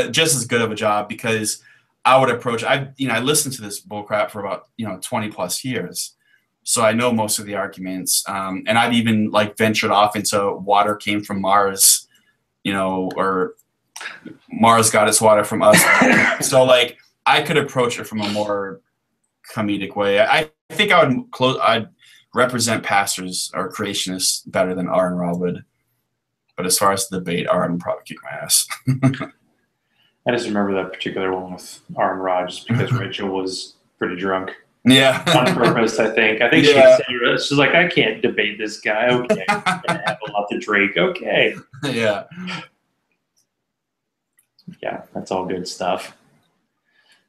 of a job, because I would approach. I listened to this bullcrap for about 20 plus years, so I know most of the arguments. And I've even like ventured off into water came from Mars, or Mars got its water from us. So like I could approach it from a more comedic way. I think I'd represent pastors or creationists better than Aaron Ra would. But as far as the debate, Aaron would probably kick my ass. I just remember that particular one with Aaron Ra just because Rachel was pretty drunk. Yeah. On purpose, I think. I think Yeah. she's like, I can't debate this guy. Okay. I'm going to have a lot to drink. Okay. Yeah. Yeah, that's all good stuff.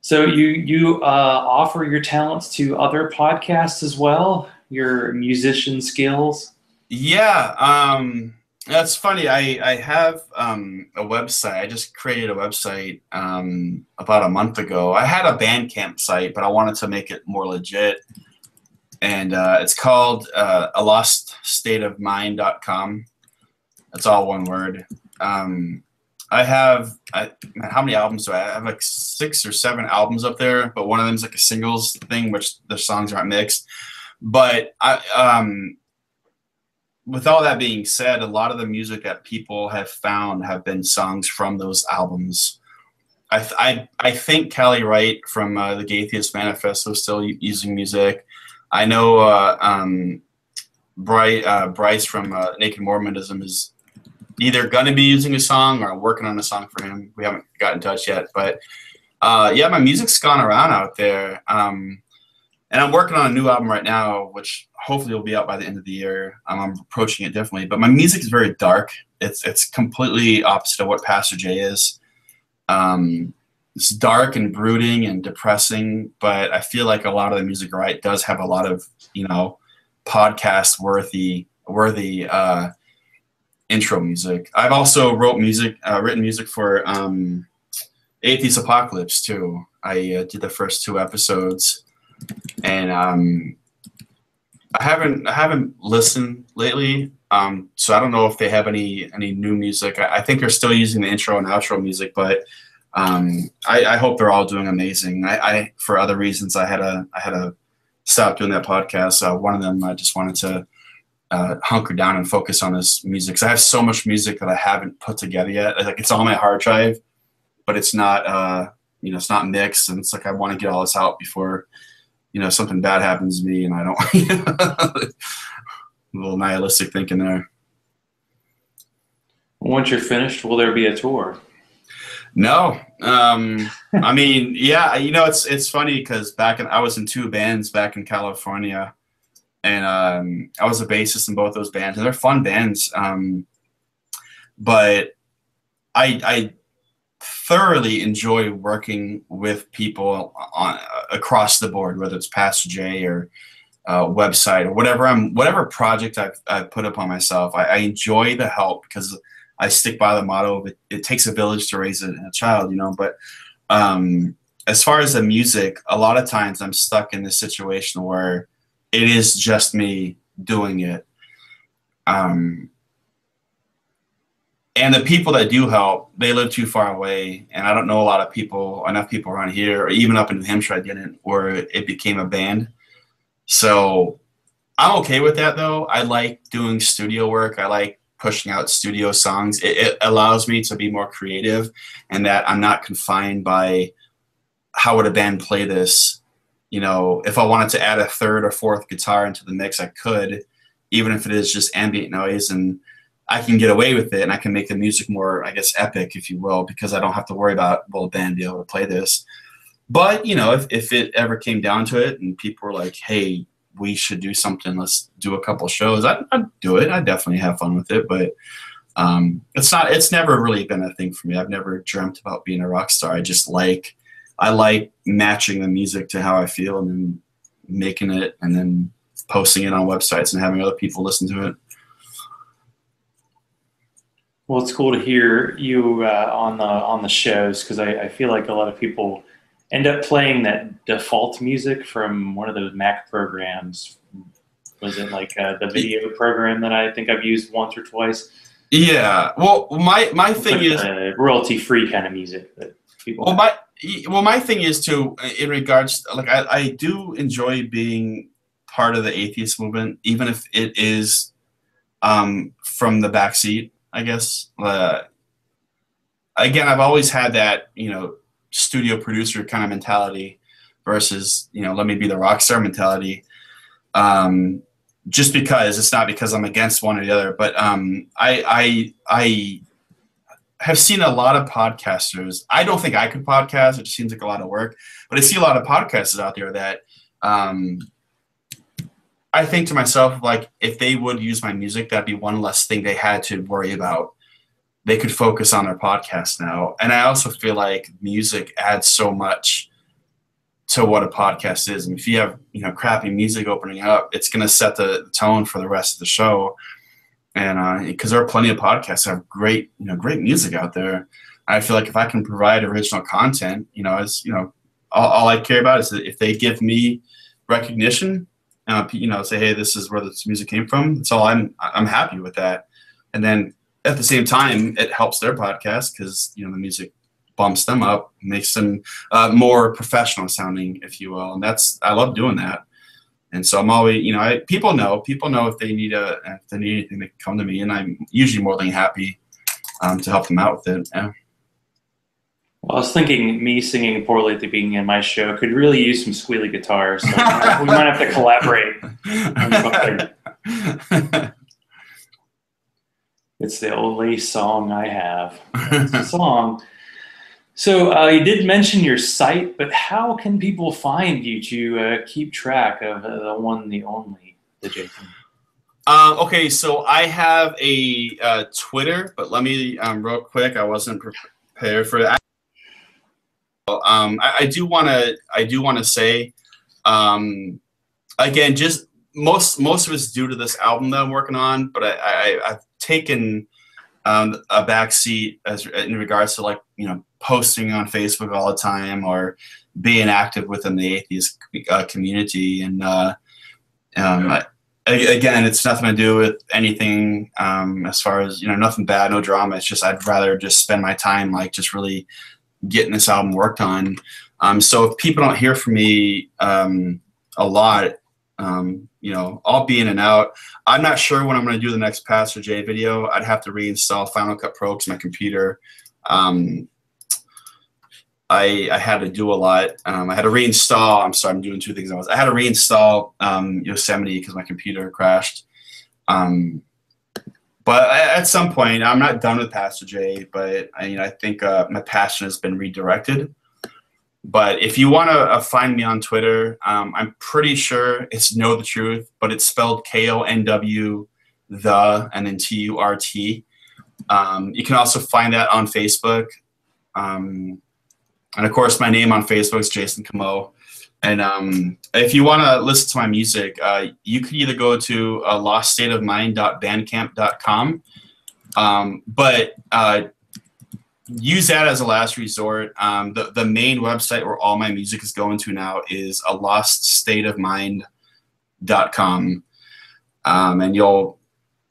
So you offer your talents to other podcasts as well, your musician skills? Yeah, that's funny. I have a website. I just created a website about a month ago. I had a Bandcamp site, but I wanted to make it more legit. And it's called aloststateofmind.com. That's all one word. I have how many albums do I have? I have like 6 or 7 albums up there, but one of them is like a singles thing, which the songs aren't mixed. But with all that being said, a lot of the music that people have found have been songs from those albums. I think Kelly Wright from the Gaytheist Manifesto is still using music. I know Bryce from Naked Mormonism is either going to be using a song or working on a song for him. We haven't got in touch yet, but yeah, my music's gone around out there. And I'm working on a new album right now, which hopefully will be out by the end of the year. I'm approaching it differently, but my music is very dark. It's completely opposite of what Pastor J is. It's dark and brooding and depressing, but I feel like a lot of the music I write does have a lot of, podcast worthy intro music. I've also written music for Atheist Apocalypse too. I did the first 2 episodes, and I haven't listened lately, so I don't know if they have any new music. I think they're still using the intro and outro music, but I hope they're all doing amazing. I for other reasons I had to stop doing that podcast. One of them, I just wanted to hunker down and focus on this music, because I have so much music that I haven't put together yet. Like, it's on my hard drive, but it's not it's not mixed, and it's like I want to get all this out before something bad happens to me, and I don't. A little nihilistic thinking there. Once you're finished, will there be a tour? No. I mean, yeah, it's funny because I was in 2 bands back in California, and I was a bassist in both those bands, and they're fun bands. But I thoroughly enjoy working with people across the board, whether it's Pastor J or website or whatever project I've put upon myself. I enjoy the help because I stick by the motto of it takes a village to raise a child, But as far as the music, a lot of times I'm stuck in this situation where it is just me doing it. And the people that do help, they live too far away, and I don't know enough people around here, or even up in New Hampshire I didn't, where it became a band. So I'm okay with that, though. I like doing studio work. I like pushing out studio songs. It allows me to be more creative, and that I'm not confined by how would a band play this. If I wanted to add a 3rd or 4th guitar into the mix, I could, even if it is just ambient noise, and I can get away with it, and I can make the music more, I guess, epic, if you will, because I don't have to worry about, will the band be able to play this? But, if it ever came down to it and people were like, hey, we should do something, let's do a couple shows, I'd do it. I'd definitely have fun with it. But it's never really been a thing for me. I've never dreamt about being a rock star. I like matching the music to how I feel, and then making it and then posting it on websites and having other people listen to it. Well, it's cool to hear you on the shows, because I feel like a lot of people end up playing that default music from one of those Mac programs. Was it like the video program that I think I've used once or twice? Yeah. Well, my thing is royalty-free kind of music that people. My thing is too, in regards, like I do enjoy being part of the atheist movement, even if it is from the backseat, I guess. Again, I've always had that, studio producer kind of mentality versus, let me be the rock star mentality. Just because it's not because I'm against one or the other, but I have seen a lot of podcasters. I don't think I could podcast. It just seems like a lot of work, but I see a lot of podcasters out there that I think to myself, like, if they would use my music, that'd be one less thing they had to worry about. They could focus on their podcast now. And I also feel like music adds so much to what a podcast is. And if you have, crappy music opening up, it's going to set the tone for the rest of the show. And because there are plenty of podcasts that have great music out there. I feel like if I can provide original content, all I care about is that if they give me recognition, say, hey, this is where this music came from. That's all. I'm happy with that. And then at the same time, it helps their podcast because, the music bumps them up, makes them more professional sounding, if you will. And I love doing that. And so I'm always, people know if they need anything, they can come to me, and I'm usually more than happy to help them out with it. Yeah. Well, I was thinking me singing poorly at the beginning of my show could really use some squealy guitars, so we might have to collaborate on something. It's the only song I have. It's a song. So you did mention your site, but how can people find you to keep track of the one, the only, the Jason? Okay, so I have a Twitter, but let me real quick. I wasn't prepared for that. I do want to say, again, just most of it's due to this album that I'm working on, but I've taken a backseat as in regards to, like, posting on Facebook all the time or being active within the atheist community. And again, it's nothing to do with anything as far as, nothing bad, no drama. It's just I'd rather just spend my time, like, just really getting this album worked on. So if people don't hear from me a lot, I'll be in and out. I'm not sure when I'm going to do the next Pastor J video. I'd have to reinstall Final Cut Pro to my computer. I had to do a lot. I had to reinstall. I'm sorry, I'm doing two things at once. I had to reinstall Yosemite because my computer crashed. But at some point, I'm not done with Pastor J, but I think my passion has been redirected. But if you want to find me on Twitter, I'm pretty sure it's Know the Truth, but it's spelled KONW, the, and then TURT. You can also find that on Facebook. And of course, my name on Facebook is Jason Comeau. And if you want to listen to my music, you could either go to loststateofmind.bandcamp.com, but use that as a last resort. The main website where all my music is going to now is loststateofmind.com, and you'll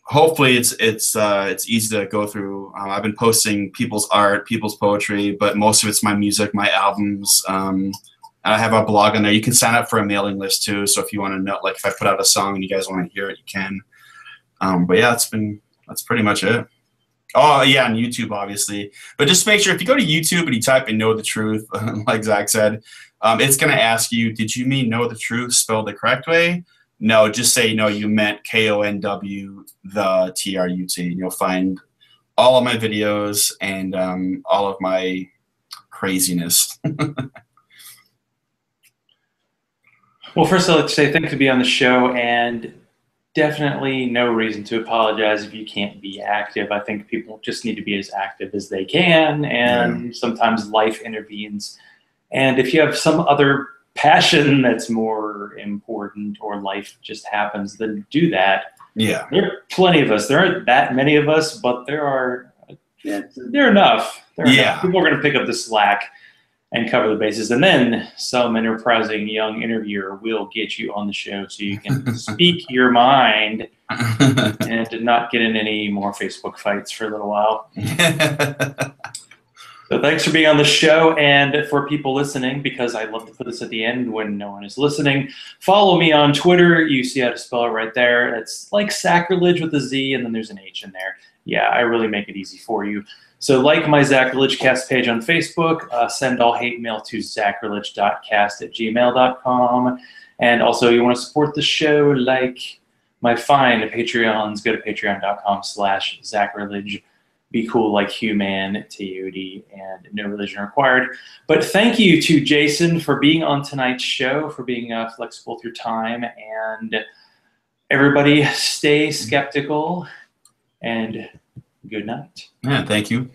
hopefully it's easy to go through. I've been posting people's art, people's poetry, but most of it's my music, my albums. I have a blog on there. You can sign up for a mailing list too. So if you want to know, like, if I put out a song and you guys want to hear it, you can. But yeah, that's pretty much it. Oh yeah, on YouTube obviously. But just make sure if you go to YouTube and you type in Know the Truth, like Zach said, it's gonna ask you, did you mean Know the Truth spelled the correct way? No, just say no, you meant KONW the TRUT, and you'll find all of my videos and all of my craziness. Well, first, I'd like to say thanks for being on the show, and definitely no reason to apologize if you can't be active. I think people just need to be as active as they can, and sometimes life intervenes. And if you have some other passion that's more important, or life just happens, then do that. Yeah. There are plenty of us. There aren't that many of us, but there are enough. Enough. People are going to pick up the slack and cover the bases, and then some enterprising young interviewer will get you on the show so you can speak your mind and not get in any more Facebook fights for a little while. So thanks for being on the show, and for people listening, because I love to put this at the end when no one is listening, follow me on Twitter. You see how to spell it right there. It's like Zachrilege with a Z, and then there's an H in there. Yeah, I really make it easy for you. So like my Zachrilege Cast page on Facebook, send all hate mail to zachrilege.cast@gmail.com. And also, you want to support the show, like my fine Patreons, go to patreon.com/Zachrilege. Be cool like human, TUD, and no religion required. But thank you to Jason for being on tonight's show, for being flexible with your time. And everybody stay skeptical, and good night. Yeah, thank you.